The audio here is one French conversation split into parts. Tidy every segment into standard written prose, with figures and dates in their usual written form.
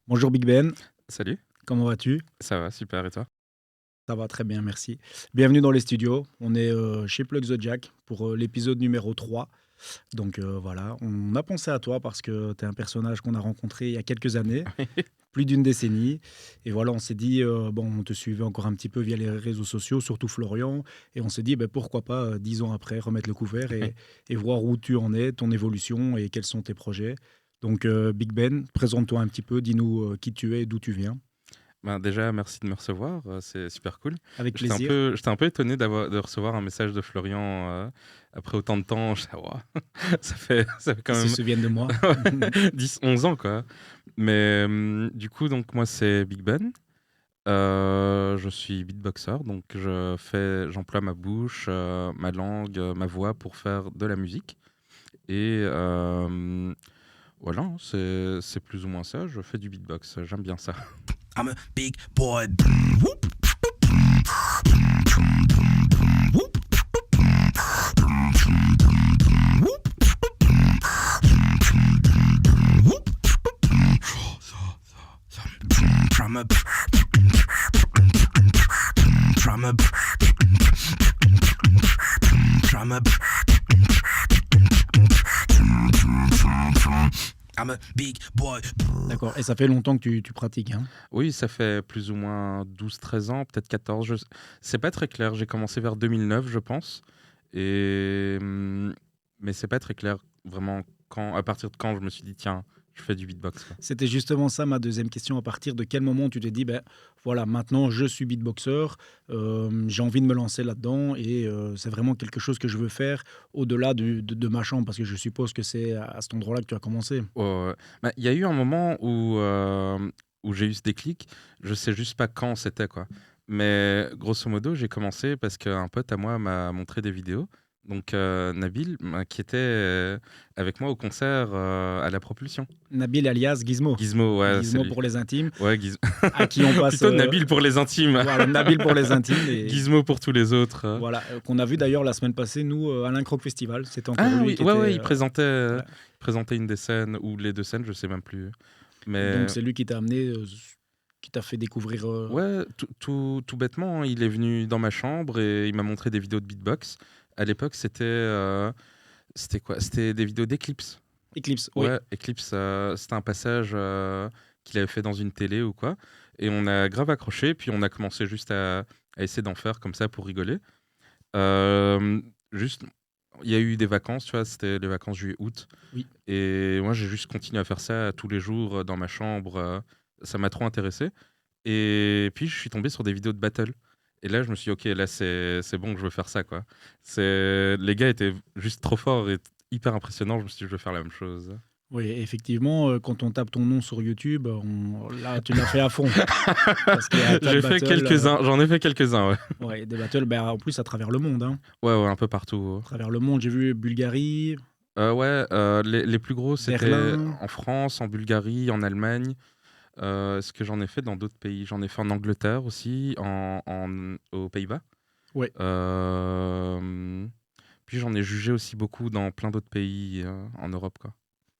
Bonjour Big Ben, Salut, comment vas-tu? ça va, super, et toi? Ça va très bien, merci. Bienvenue dans les studios. On est chez Plug the Jack pour l'épisode numéro 3. Donc voilà, on a pensé à toi parce que tu es un personnage qu'on a rencontré il y a quelques années, plus d'une décennie. Et voilà, on s'est dit, bon, on te suivait encore un petit peu via les réseaux sociaux, surtout Florian. Et on s'est dit, ben, pourquoi pas, 10 ans après, remettre le couvert et voir où tu en es, ton évolution et quels sont tes projets. Donc Big Ben, présente-toi un petit peu, dis-nous qui tu es et d'où tu viens. Ben, déjà, merci de me recevoir, c'est super cool. Avec J'étais un plaisir. peu, j'étais un peu étonné de recevoir un message de Florian après autant de temps. J'étais, Ouah, ça fait Ils quand se même souviennent de moi. 10, 11 ans, quoi. Mais du coup, donc, moi, c'est Big Ben. Je suis beatboxer, donc j'emploie ma bouche, ma langue, ma voix pour faire de la musique. Et voilà, hein, c'est plus ou moins ça. Je fais du beatbox, j'aime bien ça. I'm a big boy. From a from a from a I'm a big boy. D'accord. Et ça fait longtemps que tu pratiques, hein? Oui, ça fait plus ou moins 12, 13 ans, peut-être 14. C'est pas très clair. J'ai commencé vers 2009, je pense. Et, mais c'est pas très clair vraiment à partir de quand je me suis dit, tiens, je fais du beatbox, quoi. C'était justement ça ma deuxième question. À partir de quel moment tu t'es dit, ben voilà, maintenant je suis beatboxer, j'ai envie de me lancer là-dedans et c'est vraiment quelque chose que je veux faire au-delà de ma chambre, parce que je suppose que c'est à cet endroit-là que tu as commencé. Ouais, ouais, ouais. Bah, il y a eu un moment où j'ai eu ce déclic. Je sais juste pas quand c'était, quoi. Mais grosso modo, j'ai commencé parce qu'un pote à moi m'a montré des vidéos. Donc Nabil, qui était avec moi au concert à la Propulsion. Nabil alias Gizmo. Gizmo, ouais, c'est Gizmo lui. pour les intimes, Ouais, à qui on passe, plutôt Nabil pour les intimes. voilà, Nabil pour les intimes et Gizmo pour tous les autres. voilà, qu'on a vu d'ailleurs la semaine passée, nous, à l'Incroc Festival. C'était encore Ah lui oui, qui ouais, était, ouais, voilà. il présentait une des scènes ou les deux scènes, je sais même plus. Et donc Mais c'est lui qui t'a amené, qui t'a fait découvrir, ouais, tout bêtement, hein, il est venu dans ma chambre et il m'a montré des vidéos de beatbox. À l'époque, c'était quoi? C'était des vidéos d'Eclipse. Eclipse, oui. Ouais, Eclipse, c'était un passage qu'il avait fait dans une télé ou quoi. Et on a grave accroché, puis on a commencé juste à essayer d'en faire comme ça pour rigoler. Euh, Juste, il y a eu des vacances, tu vois, c'était les vacances juillet-août. Oui. Et moi, j'ai juste continué à faire ça tous les jours dans ma chambre. Ça m'a trop intéressé. Et puis, je suis tombé sur des vidéos de battle. Et là, je me suis dit, OK, là, c'est bon que je veux faire ça, quoi. Les gars étaient juste trop forts et hyper impressionnants. Je me suis dit, je veux faire la même chose. Oui, effectivement, quand on tape ton nom sur YouTube, là, tu l'as fait à fond. Parce qu'il y a un tas de J'ai fait battles, quelques-uns, j'en ai fait quelques-uns, ouais. ouais, des battles, ben, en plus à travers le monde, hein. Ouais, ouais, un peu partout. À travers le monde, j'ai vu Bulgarie, Ouais, les plus gros, c'était Berlin. en France, en Bulgarie, en Allemagne. Ce que j'en ai fait dans d'autres pays. J'en ai fait en Angleterre aussi, aux Pays-Bas. Ouais. Euh, Puis j'en ai jugé aussi beaucoup dans plein d'autres pays en Europe, quoi.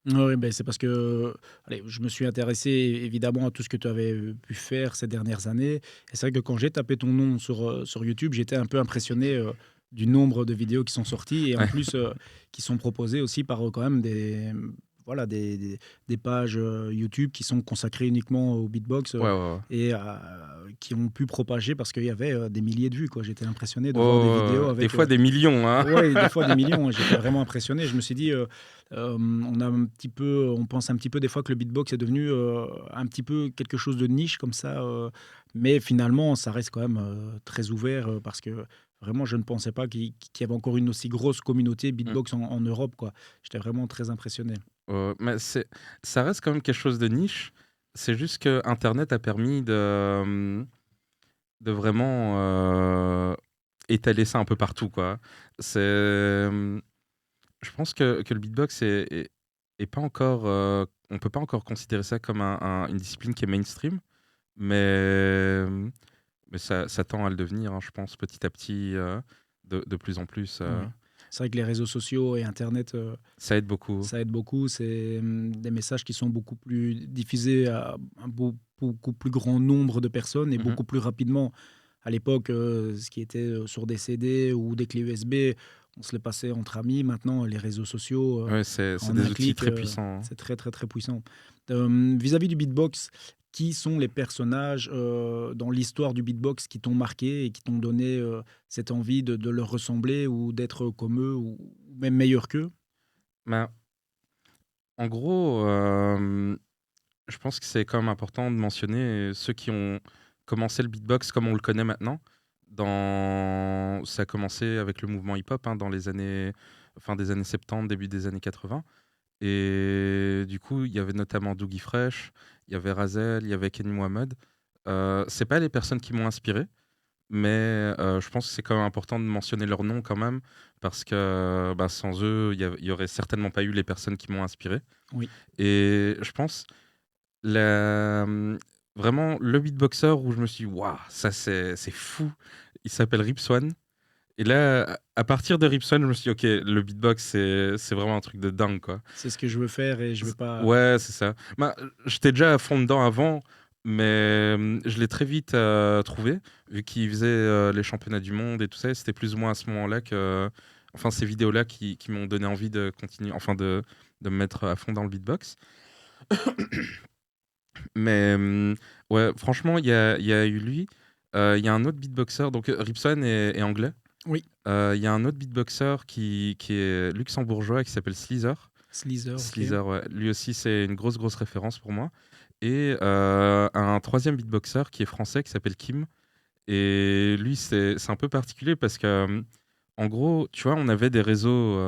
Ouais, ben, c'est parce que, allez, je me suis intéressé évidemment à tout ce que tu avais pu faire ces dernières années. Et c'est vrai que quand j'ai tapé ton nom sur YouTube, j'étais un peu impressionné du nombre de vidéos qui sont sorties et en Ouais, plus qui sont proposées aussi par quand même voilà, des pages YouTube qui sont consacrées uniquement au beatbox ouais, ouais, ouais. et qui ont pu propager parce qu'il y avait des milliers de vues, quoi. J'étais impressionné de Ouais, voir des ouais, vidéos ouais. Des avec fois des millions, hein. ouais, des fois des millions, hein. J'étais vraiment impressionné. Je me suis dit, on a un petit peu, on pense un petit peu des fois que le beatbox est devenu un petit peu quelque chose de niche comme ça, mais finalement, ça reste quand même très ouvert parce que vraiment, je ne pensais pas qu'il y avait encore une aussi grosse communauté Mm. beatbox en Europe, quoi. J'étais vraiment très impressionné. Mais ça reste quand même quelque chose de niche. C'est juste que Internet a permis de vraiment étaler ça un peu partout, quoi. Je pense que le beatbox est pas encore, on peut pas encore considérer ça comme une discipline qui est mainstream, mais, mais ça tend à le devenir, hein, je pense, petit à petit, de plus en plus. Ouais. C'est vrai que les réseaux sociaux et Internet, Ça aide beaucoup. ça aide beaucoup. C'est des messages qui sont beaucoup plus diffusés à un beaucoup plus grand nombre de personnes et Mhm. beaucoup plus rapidement. À l'époque, ce qui était sur des CD ou des clés USB, on se les passait entre amis. Maintenant, les réseaux sociaux, Ouais, c'est en des un outils clic, très puissants, hein. c'est très, très, très puissant. Vis-à-vis du beatbox, qui sont les personnages dans l'histoire du beatbox qui t'ont marqué et qui t'ont donné cette envie de leur ressembler ou d'être comme eux ou même meilleur qu'eux? Ben, en gros, je pense que c'est quand même important de mentionner ceux qui ont commencé le beatbox comme on le connaît maintenant. Ça a commencé avec le mouvement hip-hop, hein, dans les années, fin des années 70, début des années 80. Et du coup, il y avait notamment Doogie Fresh, il y avait Razel, il y avait Kenny Mohamed. C'est pas les personnes qui m'ont inspiré, mais je pense que c'est quand même important de mentionner leur nom quand même, parce que bah, sans eux, il y aurait certainement pas eu les personnes qui m'ont inspiré. Oui. Et je pense la, vraiment le beatboxer où je me suis dit, waouh, ça c'est fou. Il s'appelle Rip Swan. Et là, à partir de Rip Swan, je me suis dit, ok, le beatbox, c'est vraiment un truc de dingue, quoi. C'est ce que je veux faire et je veux pas. Ouais, c'est ça. Bah, j'étais déjà à fond dedans avant, mais je l'ai très vite trouvé, vu qu'il faisait les championnats du monde et tout ça. Et c'était plus ou moins à ce moment-là que, enfin, ces vidéos-là qui m'ont donné envie de continuer, enfin, de me mettre à fond dans le beatbox. Mais ouais, franchement, il y a eu lui. Il y a un autre beatboxer, donc Ripson est anglais. Oui, Il y a un autre beatboxer qui est luxembourgeois qui s'appelle Sleazer. Sleazer, ok. Sleazer, ouais. Lui aussi, c'est une grosse référence pour moi. Et un troisième beatboxer qui est français qui s'appelle Kim. Et lui, c'est un peu particulier parce que, en gros, tu vois, on avait des réseaux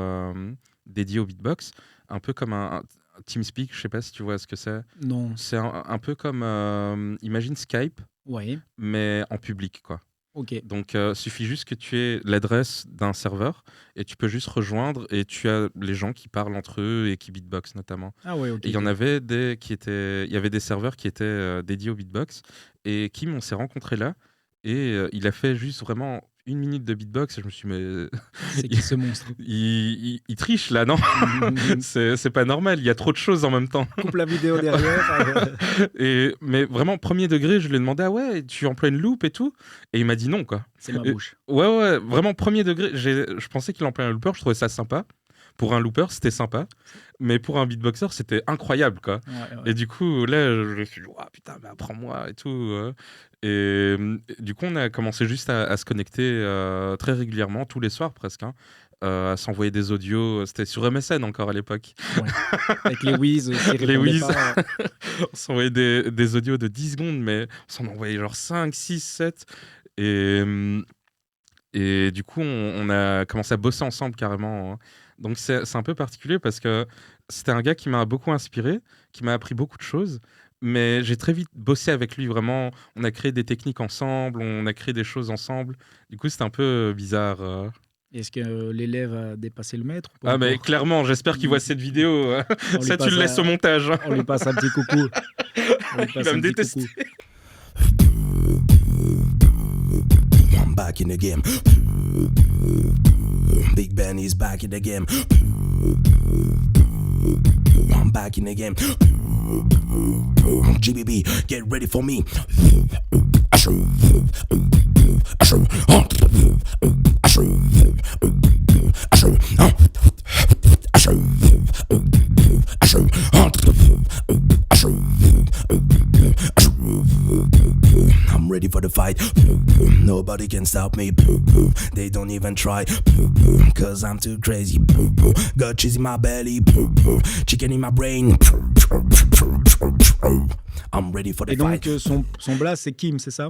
dédiés au beatbox, un peu comme un TeamSpeak, je sais pas si tu vois ce que c'est. Non, C'est un peu comme, imagine Skype, ouais, mais en public, quoi. ok. Donc, suffit juste que tu aies l'adresse d'un serveur et tu peux juste rejoindre et tu as les gens qui parlent entre eux et qui beatbox notamment. Ah ouais, ok. Et il y en Ok. avait il y avait des serveurs qui étaient dédiés au beatbox. Et Kim, on s'est rencontrés là et il a fait juste vraiment 1 minute de beatbox et je me suis dit, mais C'est qui ce monstre? il triche là, non? C'est pas normal, il y a trop de choses en même temps. Coupe la vidéo derrière. Mais vraiment, premier degré, je lui ai demandé, ah ouais, tu emploies une loupe et tout? Et il m'a dit non, quoi. C'est ma Et- bouche. ouais, vraiment, premier degré, je pensais qu'il employait un looper, je trouvais ça sympa. Pour un looper, c'était sympa. Mais pour un beatboxer, c'était incroyable, quoi. Ouais, ouais. Et du coup, là, je me suis dit, ouah, putain, mais apprends-moi et tout. Et du coup, on a commencé juste à se connecter très régulièrement, tous les soirs presque, hein, à s'envoyer des audios. C'était sur MSN encore à l'époque. Ouais. Avec les whiz qui Les répondaient whiz. pas. On s'envoyait des audios de 10 secondes, mais on s'en envoyait genre 5, 6, 7. Et du coup, on a commencé à bosser ensemble carrément, hein. Donc c'est un peu particulier parce que c'était un gars qui m'a beaucoup inspiré, qui m'a appris beaucoup de choses. Mais j'ai très vite bossé avec lui, vraiment. On a créé des techniques ensemble, on a créé des choses ensemble. Du coup, c'était un peu bizarre. Est-ce que l'élève a dépassé le maître ou pas Ah, mais encore? clairement, j'espère qu'il voit cette vidéo. On lui Ça, tu passe le laisses au montage, hein. On lui passe un petit coucou. On lui Il passe va un me petit détester. coucou. I'm back in the game. Big Ben is back in the game. I'm back in the game. GBB, get ready for me. I'm ready for the fight. Nobody can stop me. They don't even try. Cause I'm too crazy. Got cheese in my belly. Chicken in my brain. I'm ready for the Et donc, fight. son blast, c'est Kim, c'est ça?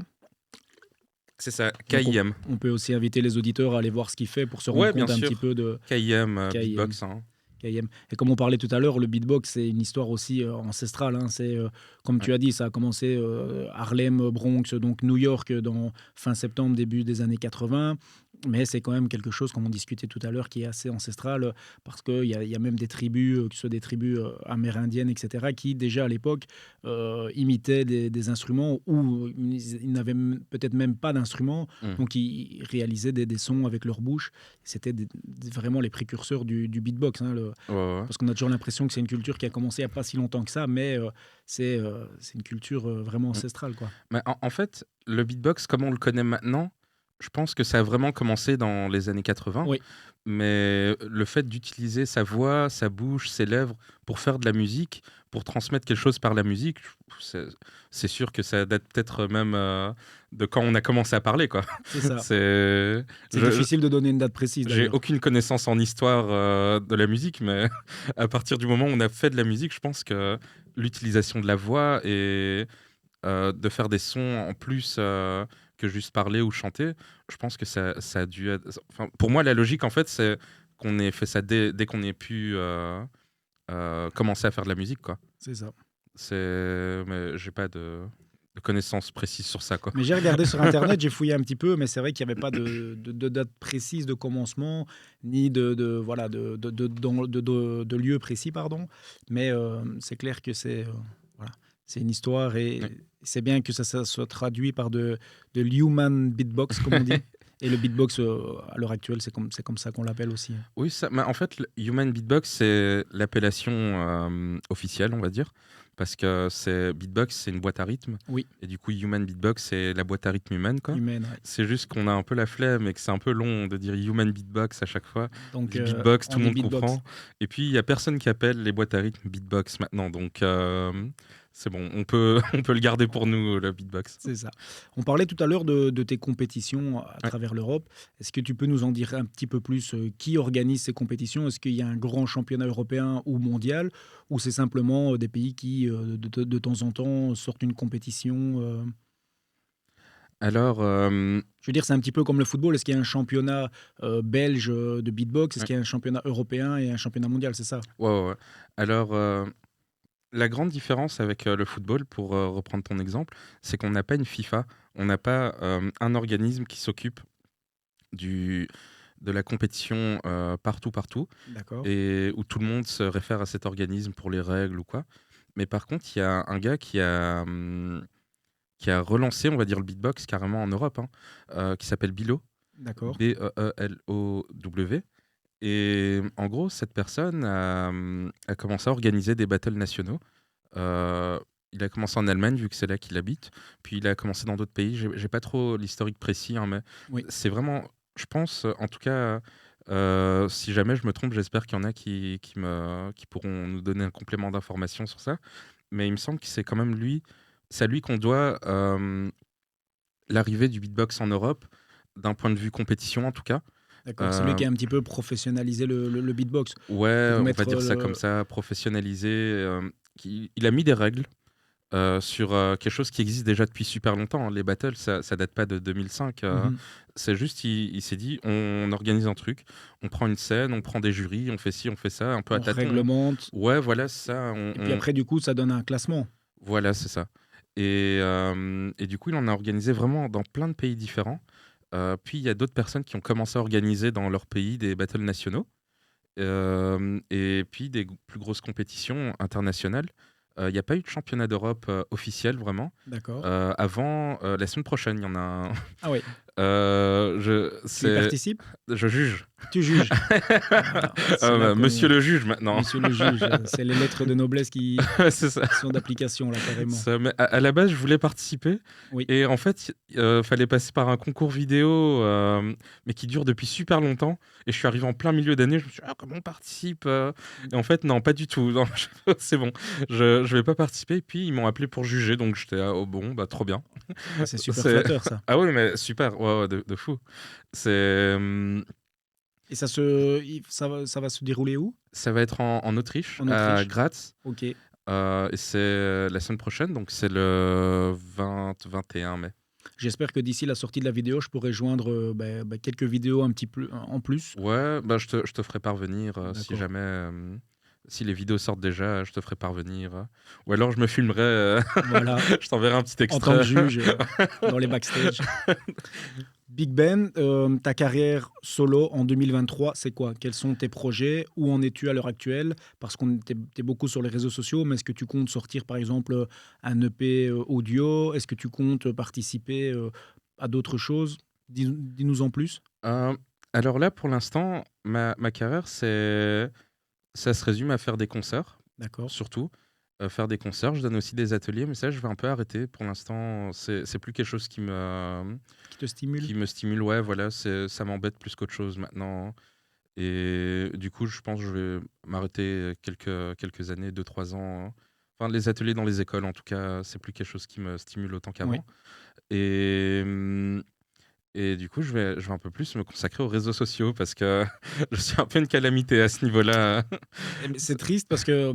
C'est ça, Donc, KIM. On peut aussi inviter les auditeurs à aller voir ce qu'il fait pour se rendre Ouais, bien compte un sûr. petit peu de KIM, KIM. beatbox. Hein. KIM. Et comme on parlait tout à l'heure, le beatbox, c'est une histoire aussi ancestrale, hein. C'est, comme tu as dit, ça a commencé Harlem, Bronx, donc New York, dans fin septembre, début des années 80. Mais c'est quand même quelque chose, comme on discutait tout à l'heure, qui est assez ancestral, parce qu'il y a même des tribus, que ce soit des tribus amérindiennes, etc., qui déjà à l'époque imitaient des instruments où ils n'avaient peut-être même pas d'instruments, Mm. donc ils réalisaient des sons avec leur bouche. C'était vraiment les précurseurs du beatbox, hein, Ouais, ouais. parce qu'on a toujours l'impression que c'est une culture qui a commencé il n'y a pas si longtemps que ça, mais c'est une culture vraiment ancestrale, quoi. Mais en fait, le beatbox, comme on le connaît maintenant, je pense que ça a vraiment commencé dans les années 80. Oui. Mais le fait d'utiliser sa voix, sa bouche, ses lèvres pour faire de la musique, pour transmettre quelque chose par la musique, c'est sûr que ça date peut-être même de quand on a commencé à parler, quoi. C'est ça. C'est C'est difficile de donner une date précise, J'ai d'ailleurs. aucune connaissance en histoire de la musique, mais à partir du moment où on a fait de la musique, je pense que l'utilisation de la voix et de faire des sons en plus que juste parler ou chanter, je pense que ça a dû être... Enfin, pour moi, la logique, en fait, c'est qu'on ait fait ça dès qu'on ait pu commencer à faire de la musique, quoi. C'est ça. Mais j'ai pas de connaissances précises sur ça, quoi. Mais j'ai regardé sur Internet, j'ai fouillé un petit peu, mais c'est vrai qu'il n'y avait pas de date précise de commencement, ni voilà, de lieu précis, pardon. Mais c'est clair que voilà, c'est une histoire et Ouais. c'est bien que ça soit traduit par de l'human beatbox, comme on dit. Et le beatbox, à l'heure actuelle, c'est comme ça qu'on l'appelle aussi. Oui, mais en fait, le Human Beatbox, c'est l'appellation officielle, on va dire, parce que beatbox, c'est une boîte à rythme. Oui. Et du coup, Human Beatbox, c'est la boîte à rythme humaine, quoi. Humaine, ouais. C'est juste qu'on a un peu la flemme et que c'est un peu long de dire Human Beatbox à chaque fois. Donc, Du beatbox, on tout le dit monde beatbox. comprend. Et puis, il n'y a personne qui appelle les boîtes à rythme beatbox maintenant. Donc, c'est bon, on peut le garder pour nous, le beatbox. C'est ça. On parlait tout à l'heure de tes compétitions à Ouais. travers l'Europe. Est-ce que tu peux nous en dire un petit peu plus qui organise ces compétitions? Est-ce qu'il y a un grand championnat européen ou mondial? Ou c'est simplement des pays qui, de temps en temps, sortent une compétition Alors, Je veux dire, c'est un petit peu comme le football. Est-ce qu'il y a un championnat belge de beatbox? Est-ce ouais, qu'il y a un championnat européen et un championnat mondial? C'est ça? ouais, ouais, ouais. Alors, la grande différence avec le football, pour reprendre ton exemple, c'est qu'on n'a pas une FIFA, on n'a pas un organisme qui s'occupe du, de la compétition partout, D'accord. et où tout le monde se réfère à cet organisme pour les règles ou quoi. Mais par contre, il y a un gars qui a relancé, on va dire, le beatbox carrément en Europe, hein, qui s'appelle Bilo, D'accord. Beelow. Et en gros, cette personne a commencé à organiser des battles nationaux. Euh, il a commencé en Allemagne, vu que c'est là qu'il habite. Puis il a commencé dans d'autres pays. J'ai pas trop l'historique précis, hein, mais Oui. c'est vraiment, je pense, en tout cas, si jamais je me trompe, j'espère qu'il y en a qui pourront nous donner un complément d'information sur ça. Mais il me semble que c'est quand même lui, c'est à lui qu'on doit l'arrivée du beatbox en Europe, d'un point de vue compétition en tout cas. D'accord. C'est lui Euh, qui a un petit peu professionnalisé le beatbox. Ouais, Pour on mettre va dire ça comme ça, professionnalisé. Il a mis des règles sur quelque chose qui existe déjà depuis super longtemps, hein. Les battles, ça date pas de 2005. Mhm. C'est juste, il s'est dit, on organise un truc, on prend une scène, on prend des jurys, on fait ci, on fait ça, un peu à On tâtons. réglemente. Ouais, voilà, c'est ça. Et puis après, du coup, ça donne un classement. Voilà, c'est ça. Et du coup, il en a organisé vraiment dans plein de pays différents. Puis il y a d'autres personnes qui ont commencé à organiser dans leur pays des battles nationaux. Et puis des plus grosses compétitions internationales. Il n'y a pas eu de championnat d'Europe officiel vraiment. D'accord. Avant, la semaine prochaine, il y en a un. Ah oui. Tu y participes? Je juge. Tu juges. Voilà. C'est là qu'on- Monsieur le juge maintenant. Monsieur le juge, c'est les lettres de noblesse qui C'est ça. sont d'application là carrément. Mais à la base, je voulais participer. Oui. Et en fait, fallait passer par un concours vidéo, mais qui dure depuis super longtemps. Et je suis arrivé en plein milieu d'année. Je me suis dit, ah, comment on participe Et en fait, non, pas du tout. Non, c'est bon. Je vais pas participer. Et puis, ils m'ont appelé pour juger. Donc, j'étais, oh bon, bah, trop bien. C'est super C'est- flatteur ça. Ah oui, mais super. Ouais, ouais, de fou. C'est. Et ça va se dérouler où? Ça va être en Autriche, En à Autriche. Graz. Ok. Et c'est la semaine prochaine, donc c'est le 21 mai. J'espère que d'ici la sortie de la vidéo, je pourrai joindre quelques vidéos un petit peu en plus. Ouais, bah je te ferai parvenir si D'accord. jamais. Si les vidéos sortent déjà, je te ferai parvenir. Ou alors je me filmerai, Voilà. je t'enverrai un petit En tant que extrait. juge dans les backstage. Big Ben, ta carrière solo en 2023, c'est quoi? Quels sont tes projets? Où en es-tu à l'heure actuelle? Parce qu'on t'es beaucoup sur les réseaux sociaux, mais est-ce que tu comptes sortir par exemple un EP audio? Est-ce que tu comptes participer à d'autres choses? Dis-nous en plus. Euh, alors là, pour l'instant, ma carrière, ça se résume à faire des concerts, D'accord. surtout. Faire des concerts. Je donne aussi des ateliers, mais ça, je vais un peu arrêter. Pour l'instant, c'est plus quelque chose Qui te stimule? qui me stimule. Ouais, voilà, ça m'embête plus qu'autre chose maintenant. Et du coup, je pense que je vais m'arrêter quelques années, 2, 3 ans. Enfin, les ateliers dans les écoles, en tout cas, c'est plus quelque chose qui me stimule autant Oui. qu'avant. Et, et du coup, je vais un peu plus me consacrer aux réseaux sociaux parce que je suis un peu une calamité à ce niveau-là. Mais c'est triste parce que,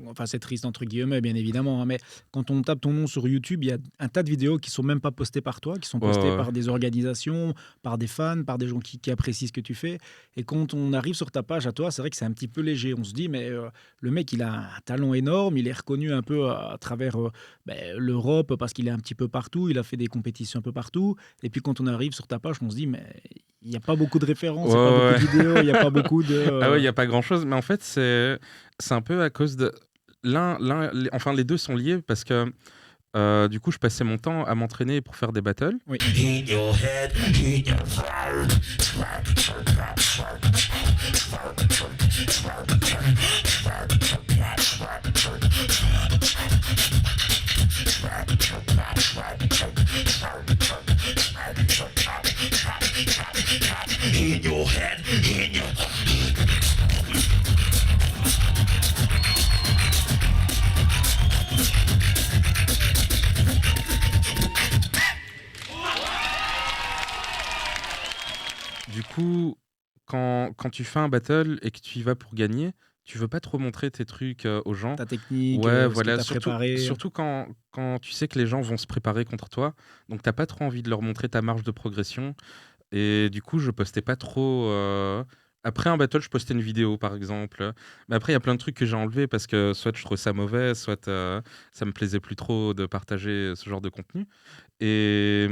enfin c'est triste entre guillemets bien évidemment, hein, mais quand on tape ton nom sur YouTube, il y a un tas de vidéos qui sont même pas postées par toi, qui sont Ouais, postées ouais. par des organisations, par des fans, par des gens qui apprécient ce que tu fais. Et quand on arrive sur ta page à toi, c'est vrai que c'est un petit peu léger. On se dit, mais le mec, il a un talent énorme, il est reconnu un peu à travers l'Europe parce qu'il est un petit peu partout, il a fait des compétitions un peu partout. Et puis quand on arrive sur ta page, on se dit, mais il n'y a pas beaucoup de références, il n'y a pas Ouais, beaucoup ouais. de vidéos, il n'y a pas beaucoup de... Ah ouais, il y a pas grand-chose, mais en fait, c'est un peu à cause de enfin les deux sont liés parce que du coup, je passais mon temps à m'entraîner pour faire des battles. Oui. In your head, in your in your head, in your Du coup, quand tu fais un battle et que tu y vas pour gagner, tu veux pas trop montrer tes trucs aux gens. Ta technique, Ouais, ce que voilà, tu as préparé. surtout quand tu sais que les gens vont se préparer contre toi, donc t'as pas trop envie de leur montrer ta marge de progression. Et du coup, je postais pas trop. Après un battle, je postais une vidéo, par exemple. Mais après, il y a plein de trucs que j'ai enlevés parce que soit je trouve ça mauvais, soit ça me plaisait plus trop de partager ce genre de contenu. Et,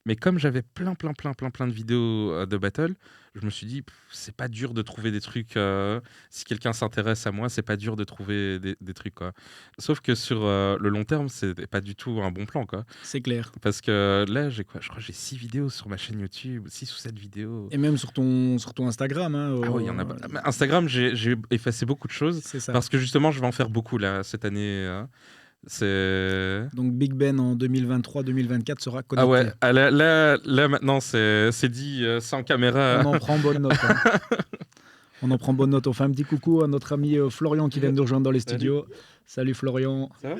mais comme j'avais plein de vidéos de battle, je me suis dit, c'est pas dur de trouver des trucs. Si quelqu'un s'intéresse à moi, c'est pas dur de trouver des trucs, quoi. Sauf que sur le long terme, c'est pas du tout un bon plan, quoi. C'est clair. Parce que là, j'ai quoi? Je crois que j'ai 6 vidéos sur ma chaîne YouTube, 6 ou 7 vidéos. Et même sur ton Instagram. Hein, Ah oui, il y en a pas. Mais Instagram, j'ai effacé beaucoup de choses c'est ça. parce que justement, je vais en faire beaucoup là cette année. C'est Donc Big Ben en 2023-2024 sera connecté. ah ouais, ah, là maintenant c'est dit sans caméra. On en prend bonne note. Hein. On en prend bonne note. On fait un petit coucou à notre ami Florian qui vient de nous rejoindre dans les studios. Salut Florian. Ça va?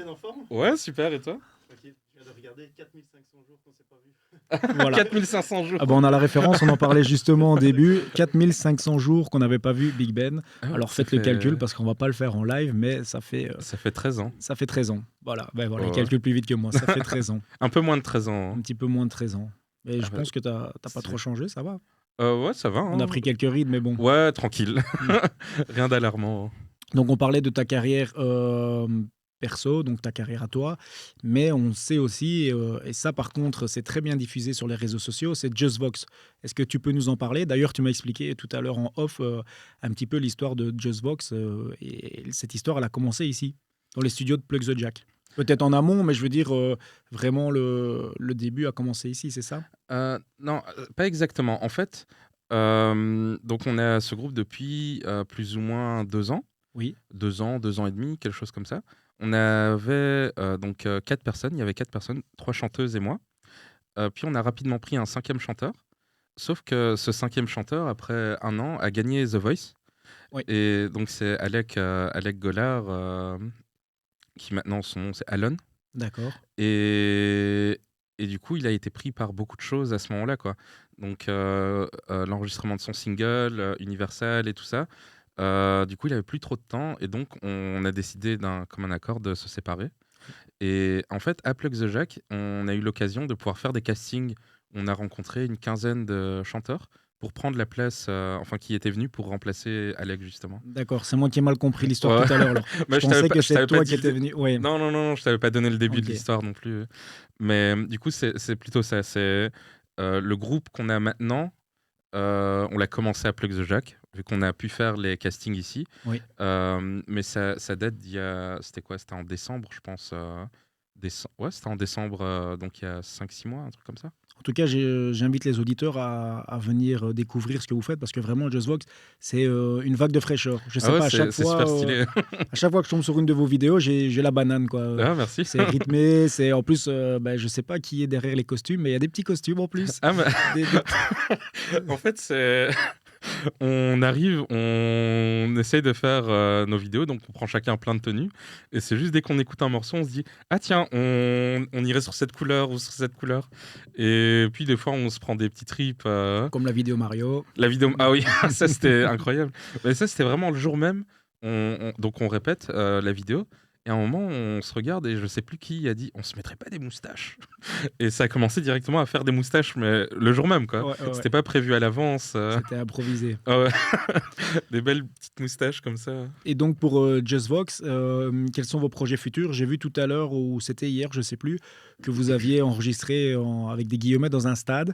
Ouais, super, et toi? Ok, je viens de regarder 4500 jours qu'on s'est pas vu. Voilà. 4500 jours. Ah bah on a la référence, on en parlait justement au début. 4500 jours qu'on n'avait pas vu Big Ben. Ah ouais, Alors ça faites le fait- calcul parce qu'on va pas le faire en live, mais ça fait Ça fait 13 ans. 13 ans. Voilà, ben voilà, Ouais. il calcule plus vite que moi. Ça fait 13 ans. Un peu moins de 13 ans. Un petit peu moins de 13 ans. Mais je Ah ouais. pense que t'as pas C'est- trop changé, ça va. Ouais, ça va. On a pris quelques rides, mais bon. Ouais, tranquille. Rien d'alarmant. Donc on parlait de ta carrière perso, donc ta carrière à toi, mais on sait aussi, et ça par contre c'est très bien diffusé sur les réseaux sociaux, c'est Just Vox. Est-ce que tu peux nous en parler? D'ailleurs tu m'as expliqué tout à l'heure en off un petit peu l'histoire de Just Vox, et cette histoire elle a commencé ici, dans les studios de Plug the Jack. Peut-être en amont, mais je veux dire vraiment le début a commencé ici, c'est ça? Non, pas exactement. En fait, donc on a ce groupe depuis plus ou moins 2 ans. Oui. 2 ans et demi, quelque chose comme ça. On avait donc 4 personnes. Il y avait 4 personnes, 3 chanteuses et moi. Puis on a rapidement pris un 5e chanteur. Sauf que ce 5e chanteur, après 1 an, a gagné The Voice. Oui. Et donc c'est Alec Gollard, qui maintenant son nom c'est Alon. D'accord. Et du coup, il a été pris par beaucoup de choses à ce moment-là, quoi. Donc, l'enregistrement de son single, Universal et tout ça. Du coup, il avait plus trop de temps et donc on a décidé d'un commun accord de se séparer. Et en fait, à Plug the Jack, on a eu l'occasion de pouvoir faire des castings. On a rencontré une quinzaine de chanteurs pour prendre la place, enfin qui étaient venus pour remplacer Alec justement. D'accord, c'est moi qui ai mal compris l'histoire Ouais. tout à l'heure. alors. Moi, Je pensais que je c'est t'avais toi pas qui dit étais venu. Ouais. Non, je t'avais pas donné le début Ok. de l'histoire non plus. Mais du coup, c'est plutôt ça. C'est Le groupe qu'on a maintenant, on l'a commencé à Plug the Jack, vu qu'on a pu faire les castings ici. Oui. Mais ça date d'il y a... C'était quoi? C'était en décembre, je pense. Ouais, c'était en décembre, donc il y a 5-6 mois, un truc comme ça. En tout cas, j'invite les auditeurs à venir découvrir ce que vous faites parce que vraiment, Just Vox, c'est une vague de fraîcheur. Je sais Ah ouais, pas, à chaque c'est fois, super stylé. à chaque fois que je tombe sur une de vos vidéos, j'ai la banane, quoi. Ah, merci. C'est rythmé, c'est en plus, je sais pas qui est derrière les costumes, mais il y a des petits costumes en plus. Ah, mais... Des- En fait, c'est... On arrive, on essaye de faire nos vidéos, donc on prend chacun plein de tenues, et c'est juste dès qu'on écoute un morceau, on se dit « Ah tiens, on irait sur cette couleur ou sur cette couleur ». Et puis des fois, on se prend des petits trips. Comme la vidéo Mario. La vidéo... Ah oui, ça c'était incroyable. Mais ça, c'était vraiment le jour même. Donc on répète la vidéo, et à un moment, on se regarde, et je sais plus qui a dit « On se mettrait pas des moustaches ?» Et ça a commencé directement à faire des moustaches, mais le jour même, quoi. Ouais, ouais, C'était pas prévu à l'avance. C'était improvisé. Ah ouais. Des belles petites moustaches comme ça. Et donc pour Just Vox, quels sont vos projets futurs? J'ai vu tout à l'heure, ou c'était hier, je sais plus, que vous aviez enregistré avec des guillemets dans un stade.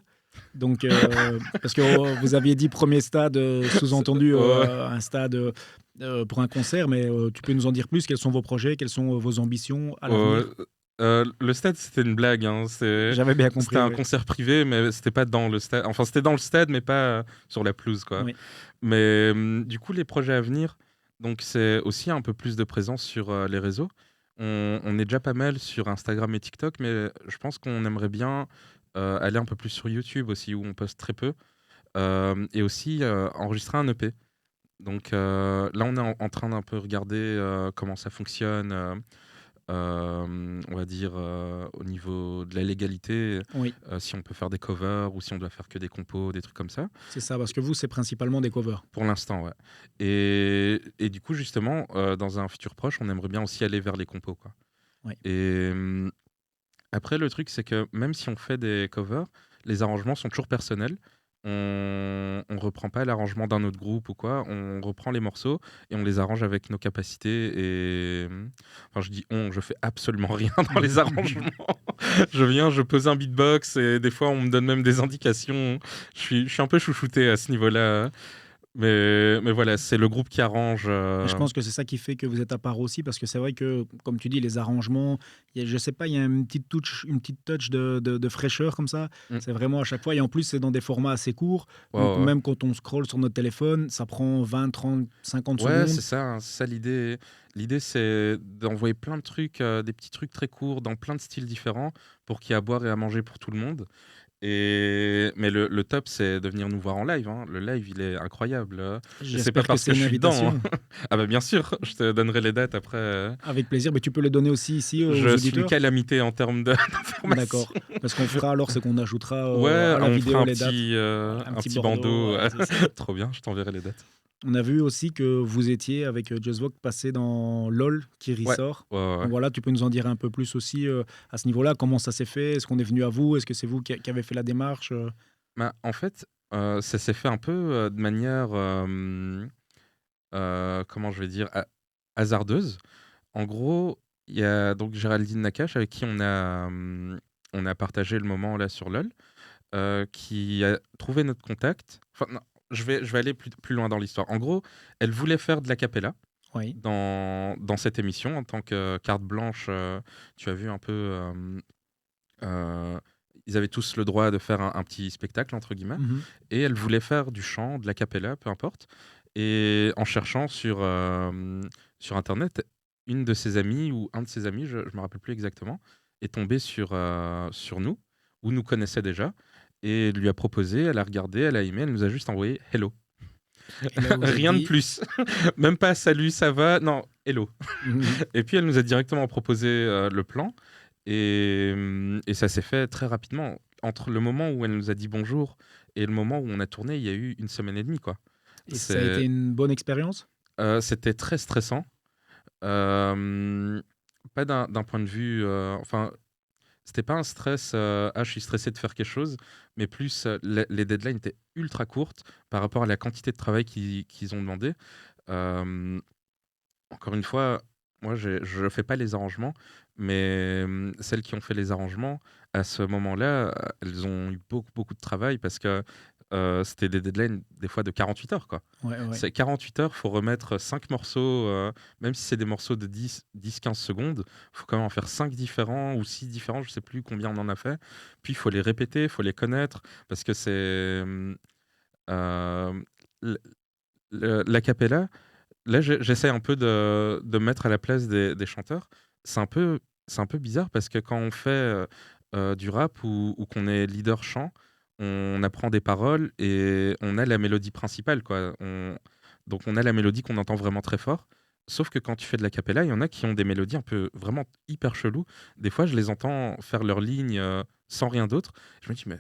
Donc, parce que vous aviez dit premier stade, sous-entendu Ouais. un stade pour un concert, mais tu peux nous en dire plus? Quels sont vos projets? Quelles sont vos ambitions à l'avenir? Le stade, c'était une blague. Hein. J'avais bien compris. C'était un Oui. concert privé, mais c'était pas dans le stade. Enfin, c'était dans le stade, mais pas sur la pelouse, quoi. Oui. Mais du coup, les projets à venir, donc c'est aussi un peu plus de présence sur les réseaux. On est déjà pas mal sur Instagram et TikTok, mais je pense qu'on aimerait bien aller un peu plus sur YouTube aussi, où on poste très peu. Et aussi enregistrer un EP. Donc là, on est en train d'un peu regarder comment ça fonctionne, on va dire au niveau de la légalité, Oui, si on peut faire des covers ou si on doit faire que des compos, des trucs comme ça. c'est ça, parce que vous, c'est principalement des covers. Pour l'instant, ouais. Et du coup, justement, dans un futur proche, on aimerait bien aussi aller vers les compos, quoi. Oui. Et après, le truc, c'est que même si on fait des covers, les arrangements sont toujours personnels. On reprend pas l'arrangement d'un autre groupe ou quoi. On reprend les morceaux et on les arrange avec nos capacités. Et enfin, je dis je fais absolument rien dans les arrangements. Je viens, je pose un beatbox et des fois on me donne même des indications. Je suis un peu chouchouté à ce niveau-là. Mais voilà, c'est le groupe qui arrange. Et je pense que c'est ça qui fait que vous êtes à part aussi, parce que c'est vrai que, comme tu dis, les arrangements, je sais pas, il y a une petite touch de fraîcheur comme ça. Mm. C'est vraiment à chaque fois. Et en plus, c'est dans des formats assez courts. Ouais, Donc, ouais. même quand on scrolle sur notre téléphone, ça prend 20, 30, 50 Ouais, secondes. c'est ça l'idée. L'idée, c'est d'envoyer plein de trucs, des petits trucs très courts, dans plein de styles différents, pour qu'il y ait à boire et à manger pour tout le monde. Mais le top, c'est de venir nous voir en live. Hein. Le live, il est incroyable. C'est pas J'espère que parce c'est que une je suis dedans. invitation. Hein. Ah bah bien sûr, je te donnerai les dates après. Avec plaisir. Mais tu peux le donner aussi ici aux Je suis une auditeurs. calamité en termes d'information. D'accord. Parce qu'on fera alors, c'est qu'on ajoutera Ouais, à la on vidéo fera un les dates. petit, Un un petit petit bandeau, bandeau. ouais, c'est ça. Trop bien, je t'enverrai les dates. On a vu aussi que vous étiez, avec Just Vox, passé dans LOL qui ressort. Ouais, ouais. Donc voilà, tu peux nous en dire un peu plus aussi à ce niveau-là, comment ça s'est fait? Est-ce qu'on est venu à vous? Est-ce que c'est vous qui avez fait la démarche? Bah, en fait, ça s'est fait un peu de manière, comment je vais dire, hasardeuse. En gros, il y a donc Géraldine Nakache avec qui on a partagé le moment là sur LOL, qui a trouvé notre contact. Enfin, non, je vais aller plus loin dans l'histoire. En gros, elle voulait faire de la cappella Oui. dans cette émission en tant que carte blanche. Tu as vu un peu. Ils avaient tous le droit de faire un petit spectacle, entre guillemets. Mhm. Et elle voulait faire du chant, de la cappella, peu importe. Et en cherchant sur Internet, une de ses amies, ou un de ses amis, je ne me rappelle plus exactement, est tombé sur nous, ou nous connaissait déjà, et lui a proposé, elle a regardé, elle a aimé, elle nous a juste envoyé « Hello ». Et là, vous avez Rien de dit- plus. Même pas « Salut, ça va ?» Non, « Hello ». Mhm. Et puis elle nous a directement proposé le plan, et ça s'est fait très rapidement. Entre le moment où elle nous a dit bonjour et le moment où on a tourné, il y a eu 1 semaine et demie, quoi. Et ça a été une bonne expérience? C'était très stressant. Pas d'un point de vue... Enfin, c'était pas un stress, je suis stressé de faire quelque chose, mais plus les deadlines étaient ultra courtes par rapport à la quantité de travail qu'ils ont demandé. Encore une fois, moi, je fais pas les arrangements, mais celles qui ont fait les arrangements, à ce moment-là, elles ont eu beaucoup de travail parce que c'était des deadlines des fois de 48 heures, quoi. Ouais. C'est 48 heures, faut remettre 5 morceaux, même si c'est des morceaux de 10-15 secondes, faut quand même en faire 5 différents ou 6 différents, je sais plus combien on en a fait. Puis il faut les répéter, il faut les connaître, parce que c'est l- l'acapella. Là, j'essaie un peu de me mettre à la place des chanteurs. C'est un peu bizarre parce que quand on fait du rap ou qu'on est leader chant, on apprend des paroles et on a la mélodie principale, quoi. Donc on a la mélodie qu'on entend vraiment très fort. Sauf que quand tu fais de la cappella, il y en a qui ont des mélodies un peu vraiment hyper cheloues. Des fois, je les entends faire leur ligne sans rien d'autre. Je me dis, mais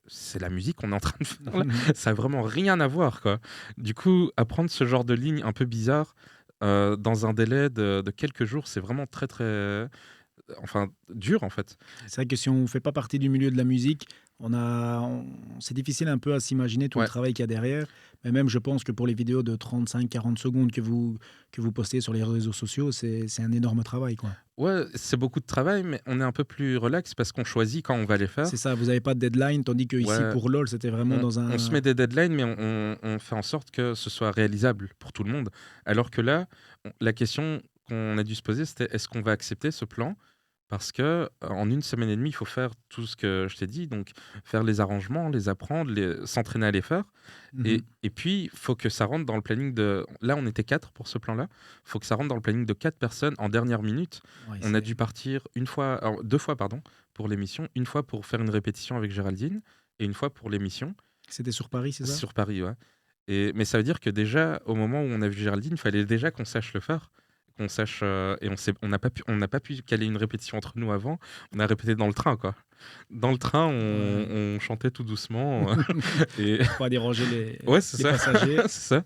c'est la musique qu'on est en train de faire là. Ça n'a vraiment rien à voir, quoi. Du coup, apprendre ce genre de ligne un peu bizarre dans un délai de quelques jours, c'est vraiment enfin, dur en fait. C'est vrai que si on ne fait pas partie du milieu de la musique, c'est difficile un peu à s'imaginer tout le Ouais, travail qu'il y a derrière. Mais même, je pense que pour les vidéos de 35-40 secondes que vous postez sur les réseaux sociaux, c'est un énorme travail, quoi. ouais, c'est beaucoup de travail, mais on est un peu plus relax parce qu'on choisit quand on va les C'est faire. ça, vous n'avez pas de deadline, tandis que ici Ouais, pour LoL, c'était vraiment dans on se un... met des deadlines, mais on fait en sorte que ce soit réalisable pour tout le monde. Alors que là, la question qu'on a dû se poser, c'était est-ce qu'on va accepter ce plan? Parce que en une semaine et demie, il faut faire tout ce que je t'ai dit, donc faire les arrangements, les apprendre, s'entraîner à les faire. Mhm. Et puis, il faut que ça rentre dans le planning de... Là, on était 4 pour ce plan-là. Il faut que ça rentre dans le planning de 4 personnes en dernière minute. Ouais, On a dû partir deux fois, pardon, pour l'émission. Une fois pour faire une répétition avec Géraldine et une fois pour l'émission C'était sur Paris, c'est ça? sur Paris, ouais. Mais ça veut dire que déjà, au moment où on a vu Géraldine, il fallait déjà qu'on sache le faire. Qu'on sache, et on n'a pas pu caler une répétition entre nous avant. On a répété dans le train, quoi. Dans le train, Ouais. on chantait tout doucement. et Pour pas déranger ouais, c'est les ça. passagers. C'est ça.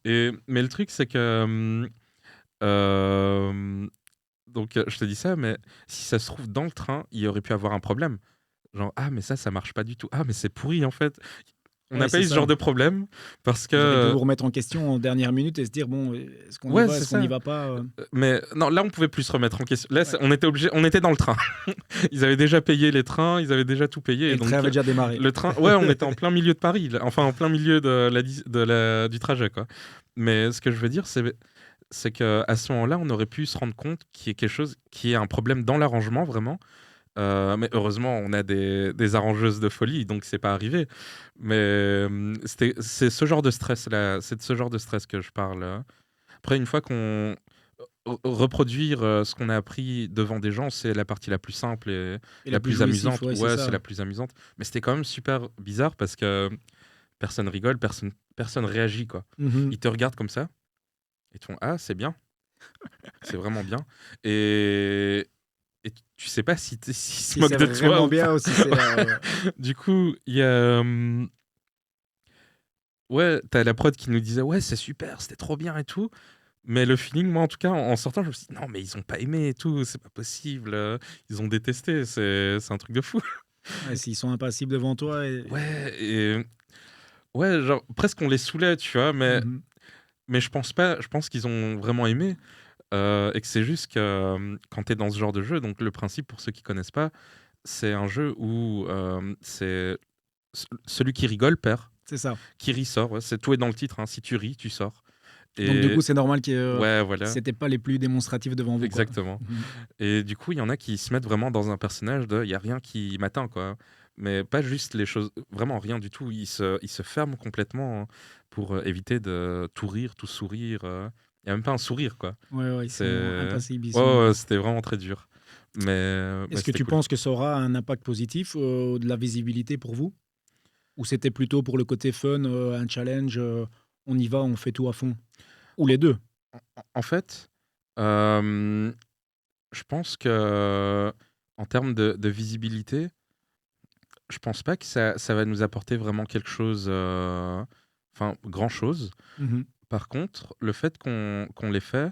Mais le truc, c'est que. euh, donc, je te dis ça, mais si ça se trouve dans le train, il y aurait pu avoir un problème. Genre, ah, mais ça marche pas du tout. Ah, mais c'est pourri, en fait. On Ouais, n'a pas c'est eu ce ça. genre de problème parce Vous auriez pu que. vous remettre en question en dernière minute et se dire, bon, est-ce qu'on y Ouais, va, c'est est-ce qu'on n'y ça. va pas Mais non, là, on pouvait plus se remettre en question. Là, Ouais. on était dans le train. Ils avaient déjà payé les trains, ils avaient déjà tout payé. Et Et le train donc, avait déjà démarré. le train, ouais, on était en plein milieu de Paris, là. Enfin, en plein milieu du trajet, quoi. Mais ce que je veux dire, c'est qu'à ce moment-là, on aurait pu se rendre compte qu'il y a quelque chose, qui est un problème dans l'arrangement, vraiment. Mais heureusement, on a des arrangeuses de folie, donc c'est pas arrivé. Mais c'est ce genre de stress-là, c'est de ce genre de stress que je parle. Après, une fois qu'on reproduire ce qu'on a appris devant des gens, c'est la partie la plus simple et Et la la plus plus jouissif, amusante. ouais, c'est Ouais, c'est ça. la plus amusante. Mais c'était quand même super bizarre parce que personne rigole, personne réagit, quoi. Mhm. Ils te regardent comme ça et te font ah, c'est bien, c'est vraiment bien. Et tu sais pas s'ils se Si moquent c'est de toi vraiment ou bien pas. ou si c'est... ouais. Du coup, il y a ouais, t'as la prod qui nous disait ouais, c'est super, c'était trop bien et tout. Mais le feeling, moi en tout cas, en sortant, je me suis dit non, mais ils ont pas aimé et tout, c'est pas possible. Ils ont détesté, c'est un truc de fou. Ouais, s'ils sont impassibles devant toi. Ouais, et ouais, genre presque on les saoulait, tu vois, Mhm. mais je pense pas, je pense qu'ils ont vraiment aimé. Et que c'est juste que quand tu es dans ce genre de jeu, donc le principe pour ceux qui connaissent pas, c'est un jeu où c'est celui qui rigole perd, C'est ça. qui rit sort. Ouais, c'est tout est dans le titre, hein. Si tu ris, tu sors. Donc, du Et coup, c'est normal que ouais, voilà, c'était pas les plus démonstratifs devant vous, quoi. exactement. Mhm. Et du coup, il y en a qui se mettent vraiment dans un personnage de il y a rien qui m'atteint, quoi. Mais pas juste les choses, vraiment rien du tout. Ils se ferment complètement hein, pour éviter de tout rire, tout sourire. Il y a même pas un sourire, quoi. Ouais, ils C'est sont impassibles. ouais, c'était vraiment très dur. Mais Est-ce que c'était tu cool. penses que ça aura un impact positif de la visibilité pour vous? Ou c'était plutôt pour le côté fun, un challenge, on y va, on fait tout à fond? Ou les deux? En fait, euh, je pense que en termes de visibilité, je pense pas que ça va nous apporter vraiment quelque chose, enfin grand chose. Mhm. Par contre, le fait qu'on l'ait fait,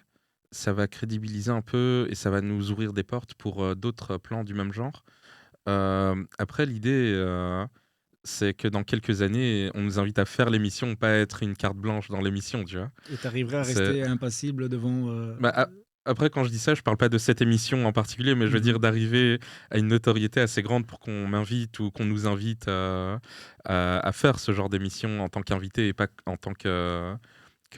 ça va crédibiliser un peu et ça va nous ouvrir des portes pour d'autres plans du même genre. Après, l'idée, c'est que dans quelques années, on nous invite à faire l'émission, pas être une carte blanche dans l'émission, tu vois. Et tu arriverais à C'est, rester impassible devant... bah, après, quand je dis ça, je parle pas de cette émission en particulier, mais je veux dire d'arriver à une notoriété assez grande pour qu'on m'invite ou qu'on nous invite à faire ce genre d'émission en tant qu'invité et pas en tant que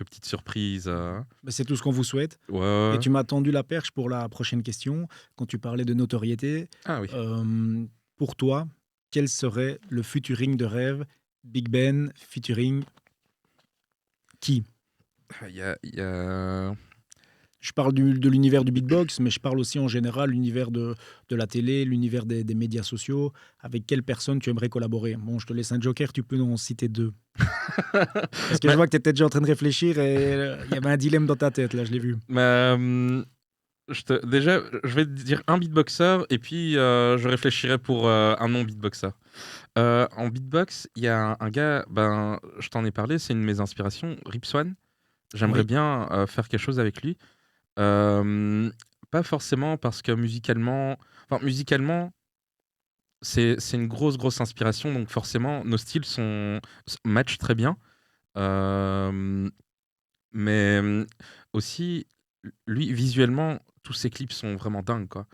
petite surprise. Bah, c'est tout ce qu'on vous souhaite. Ouais, Et ouais. tu m'as tendu la perche pour la prochaine question. Quand tu parlais de notoriété, Ah oui. pour toi, quel serait le featuring de rêve Big Ben featuring qui? Il y a... Je parle de l'univers du beatbox, mais je parle aussi en général l'univers de la télé, l'univers des médias sociaux. Avec quelle personne tu aimerais collaborer? Bon, je te laisse un joker, tu peux en citer 2. Parce que je Bah, vois que tu étais déjà en train de réfléchir et il y avait un dilemme dans ta tête, là, je l'ai vu. bah, déjà, je vais te dire un beatboxer et puis je réfléchirai pour un non beatboxer. En beatbox, il y a un gars, ben, je t'en ai parlé, c'est une de mes inspirations, Rip Swan. J'aimerais Oui, bien faire quelque chose avec lui. Euh, Pas forcément parce que musicalement, c'est une grosse inspiration, donc forcément, nos styles matchent très bien. Euh, mais aussi, lui, visuellement, tous ses clips sont vraiment dingues, quoi.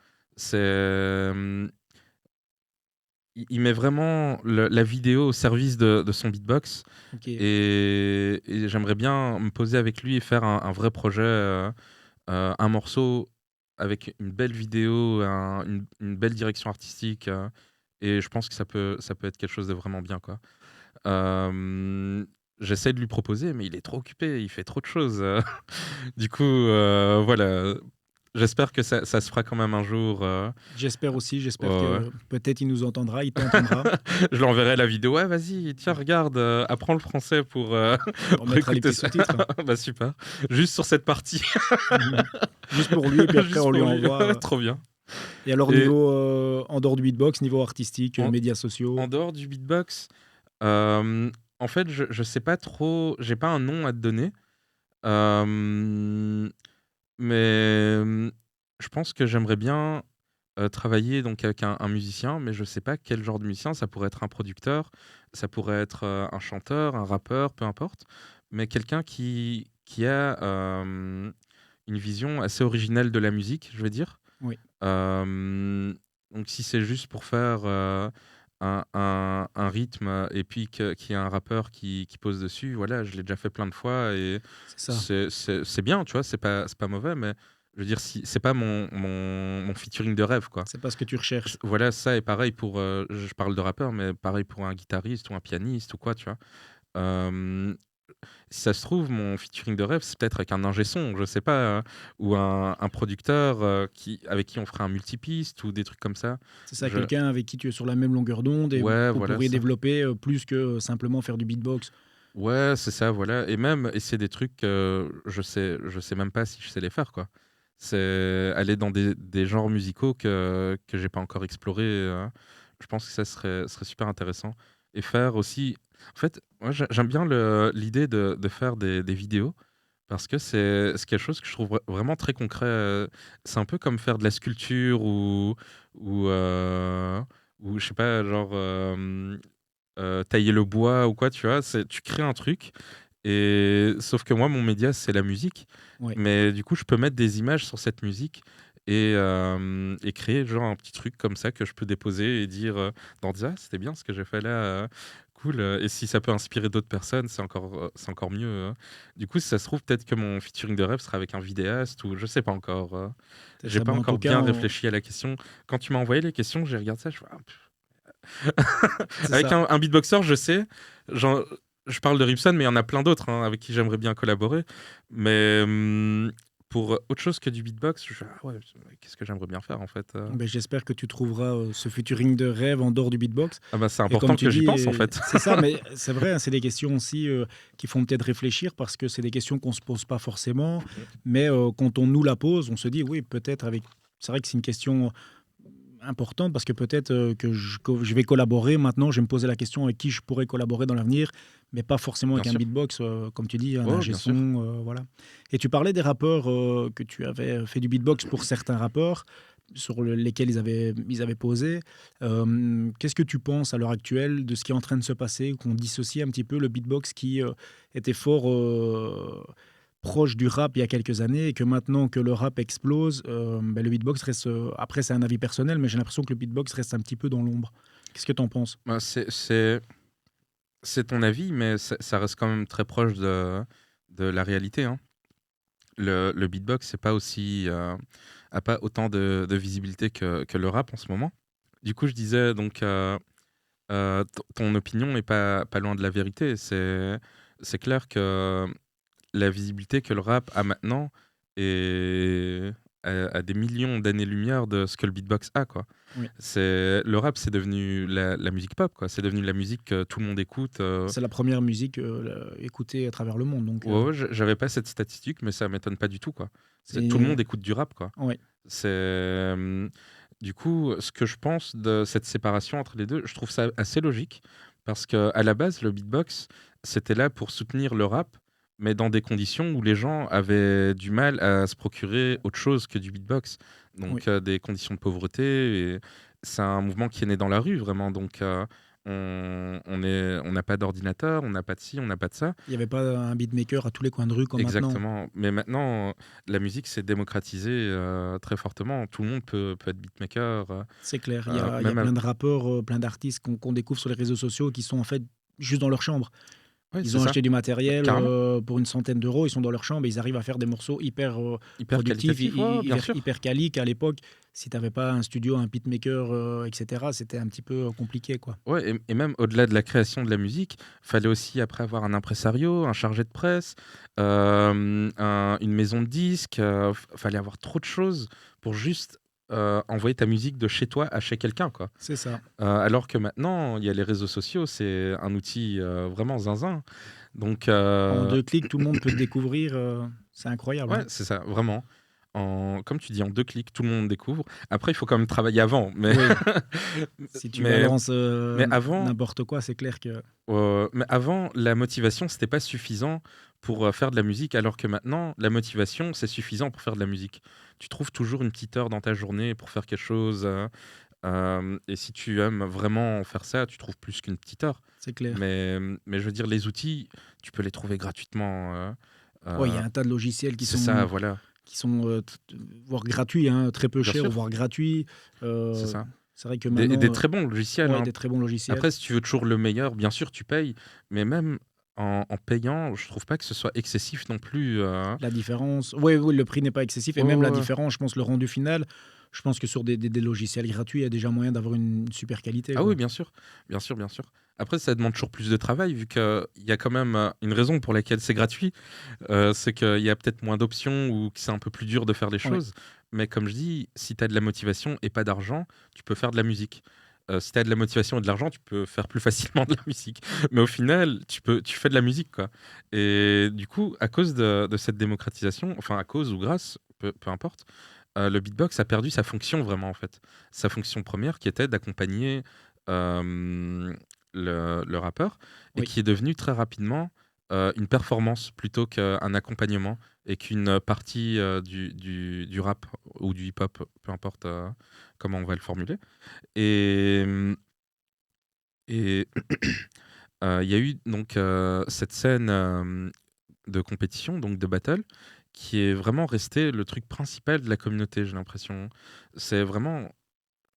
Il met vraiment la vidéo au service de son beatbox. ok. Et j'aimerais bien me poser avec lui et faire un vrai projet, un morceau avec une belle vidéo, une belle direction artistique. Et je pense que ça peut être quelque chose de vraiment bien, quoi. J'essaie de lui proposer, mais il est trop occupé, il fait trop de choses. Du coup, voilà. J'espère que ça se fera quand même un jour. J'espère aussi, j'espère Ouais, ouais. que peut-être il nous entendra, il t'entendra. Je lui enverrai la vidéo. Ouais, vas-y, tiens, regarde, apprends le français On pour mettra les écouter petits ça. sous-titres. Bah super. Juste sur cette partie. Juste pour lui, et puis après Juste on lui pour lui. envoie. Trop bien. Et alors, Et niveau, en dehors du beatbox, niveau artistique, en, médias sociaux, en dehors du beatbox, euh, en fait, je sais pas trop. J'ai pas un nom à te donner. Euh, mais je pense que j'aimerais bien travailler donc avec un musicien, mais je sais pas quel genre de musicien. Ça pourrait être un producteur, ça pourrait être un chanteur, un rappeur, peu importe. Mais quelqu'un qui a une vision assez originelle de la musique, je veux dire. oui, Euh, donc si c'est juste pour faire un rythme et puis qu'il y a un rappeur qui pose dessus, voilà, je l'ai déjà fait plein de fois et c'est ça. c'est bien, tu vois, c'est pas mauvais, mais je veux dire, si, c'est pas mon featuring de rêve, quoi. C'est pas ce que tu recherches. Voilà, ça est pareil pour, je parle de rappeur, mais pareil pour un guitariste ou un pianiste ou quoi, tu vois. Euh, Si ça se trouve, mon featuring de rêve, c'est peut-être avec un ingé son, je sais pas, ou un producteur avec qui on ferait un multipiste ou des trucs comme ça. C'est ça, Je... quelqu'un avec qui tu es sur la même longueur d'onde et Ouais, vous voilà pourriez ça. développer plus que simplement faire du beatbox. Ouais, c'est ça, voilà. Et même essayer des trucs que je sais même pas si je sais les faire, quoi. C'est aller dans des genres musicaux que j'ai pas encore explorés. Je pense que ça serait super intéressant. Et faire aussi. En fait, moi, j'aime bien l'idée de faire des vidéos parce que c'est quelque chose que je trouve vraiment très concret. C'est un peu comme faire de la sculpture ou, euh, ou je sais pas, genre tailler le bois ou quoi, tu vois. Tu crées un truc. Et sauf que moi, mon média, c'est la musique. Ouais, Mais du coup, je peux mettre des images sur cette musique et créer genre un petit truc comme ça que je peux déposer et dire ah, c'était bien ce que j'ai fait là. Cool. Et si ça peut inspirer d'autres personnes, c'est encore mieux. Du coup, si ça se trouve, peut-être que mon featuring de rêve sera avec un vidéaste ou je sais pas encore. c'est J'ai ça. pas Mais en encore tout cas, bien réfléchi à la question. Quand tu m'as envoyé les questions, j'ai regardé ça, je fais, c'est avec ça. un beatboxer, je sais. Genre, je parle de Ripson, mais il y en a plein d'autres hein, avec qui j'aimerais bien collaborer. Mais pour autre chose que du beatbox, ah ouais, qu'est-ce que j'aimerais bien faire en fait Ben, j'espère que tu trouveras ce featuring de rêve en dehors du beatbox. Ah bah c'est Et comme important tu que j'y dis, pense en fait. c'est ça, mais c'est vrai, hein, c'est des questions aussi qui font peut-être réfléchir parce que c'est des questions qu'on ne se pose pas forcément. Mais quand on nous la pose, on se dit, oui, peut-être avec. C'est vrai que c'est une question importante parce que peut-être que je vais collaborer maintenant, je vais me poser la question avec qui je pourrais collaborer dans l'avenir, mais pas forcément Bien avec un sûr. beatbox, comme tu dis, un Oh, ingé bien sûr. son, voilà. Et tu parlais des rappeurs que tu avais fait du beatbox pour certains rappeurs sur lesquels ils avaient posé. Qu'est-ce que tu penses à l'heure actuelle de ce qui est en train de se passer, qu'on dissocie un petit peu le beatbox qui était fort proche du rap il y a quelques années et que maintenant que le rap explose, le beatbox reste. Après, c'est un avis personnel, mais j'ai l'impression que le beatbox reste un petit peu dans l'ombre. Qu'est-ce que tu en penses? Bah, c'est ton avis, mais ça reste quand même très proche de la réalité, hein. Le beatbox, c'est pas aussi, a pas autant de visibilité que le rap en ce moment. Du coup, je disais donc, ton opinion est pas loin de la vérité. C'est clair que la visibilité que le rap a maintenant est à des millions d'années-lumière de ce que le beatbox a, quoi. Oui. Le rap, c'est devenu la musique pop, quoi. C'est devenu la musique que tout le monde écoute. C'est la première musique écoutée à travers le monde. Donc, Ouais, j'avais pas cette statistique, mais ça m'étonne pas du tout, quoi. c'est- Tout le monde écoute du rap, quoi. ouais. Du coup, ce que je pense de cette séparation entre les deux, je trouve ça assez logique parce que à la base, le beatbox, c'était là pour soutenir le rap, mais dans des conditions où les gens avaient du mal à se procurer autre chose que du beatbox. Donc, Oui. des conditions de pauvreté. Et c'est un mouvement qui est né dans la rue, vraiment. Donc, on n'a pas d'ordinateur, on n'a pas de ci, on n'a pas de ça. Il n'y avait pas un beatmaker à tous les coins de rue comme maintenant. Exactement. Mais maintenant, la musique s'est démocratisée très fortement. Tout le monde peut être beatmaker. C'est clair. Il y a Même plein de rappeurs, plein d'artistes qu'on découvre sur les réseaux sociaux qui sont en fait juste dans leur chambre. ouais, Ils c'est ont ça. acheté du matériel Carrément. pour une centaine d'euros, ils sont dans leur chambre et ils arrivent à faire des morceaux hyper Hyper productifs, qualitatif, ouais, bien sûr. hyper quali, qu'à l'époque, si tu n'avais pas un studio, un beatmaker, etc., c'était un petit peu compliqué, quoi. Ouais, et même au-delà de la création de la musique, fallait aussi après avoir un impresario, un chargé de presse, une maison de disques. Fallait avoir trop de choses pour juste envoyer ta musique de chez toi à chez quelqu'un, quoi. C'est ça. Alors que maintenant, il y a les réseaux sociaux, c'est un outil vraiment zinzin. Donc, En 2 clics, tout le monde peut te découvrir. C'est incroyable. ouais, Hein. c'est ça, vraiment. Comme tu dis, en 2 clics, tout le monde découvre. Après, il faut quand même travailler avant. Mais, Oui. Si tu mais, balances mais avant, n'importe quoi, c'est clair que. mais avant, la motivation, c'était pas suffisant pour faire de la musique, alors que maintenant, la motivation, c'est suffisant pour faire de la musique. Tu trouves toujours une petite heure dans ta journée pour faire quelque chose. Et si tu aimes vraiment faire ça, tu trouves plus qu'une petite heure. C'est clair. Mais je veux dire, les outils, tu peux les trouver gratuitement. Ouais, il y a un tas de logiciels qui c'est sont, ça, voilà. voire gratuits, hein, très peu Bien chers, sûr. voire gratuits. C'est ça. C'est vrai que Des maintenant, très bons logiciels, ouais, hein. des très bons logiciels. Après, si tu veux toujours le meilleur, bien sûr, tu payes. Mais même en payant, je trouve pas que ce soit excessif non plus. La différence, oui, le prix n'est pas excessif et Ouais, même la ouais. différence, je pense, le rendu final, je pense que sur des logiciels gratuits, il y a déjà moyen d'avoir une super qualité. Ah quoi. oui, bien sûr. Bien sûr, bien sûr. Après, ça demande toujours plus de travail, vu qu'il y a quand même une raison pour laquelle c'est gratuit. C'est qu'il y a peut-être moins d'options ou que c'est un peu plus dur de faire les Ouais. choses. Mais comme je dis, si tu as de la motivation et pas d'argent, tu peux faire de la musique. Si tu as de la motivation et de l'argent, tu peux faire plus facilement de la musique. Mais au final, tu fais de la musique, quoi. Et du coup, à cause de cette démocratisation, enfin à cause ou grâce, peu importe, le beatbox a perdu sa fonction vraiment, en fait. Sa fonction première qui était d'accompagner le rappeur et Oui. qui est devenu très rapidement une performance plutôt qu'un accompagnement et qu'une partie du rap ou du hip-hop, peu importe comment on va le formuler. Et et il y a eu donc cette scène de compétition, donc de battle, qui est vraiment resté le truc principal de la communauté, j'ai l'impression. C'est vraiment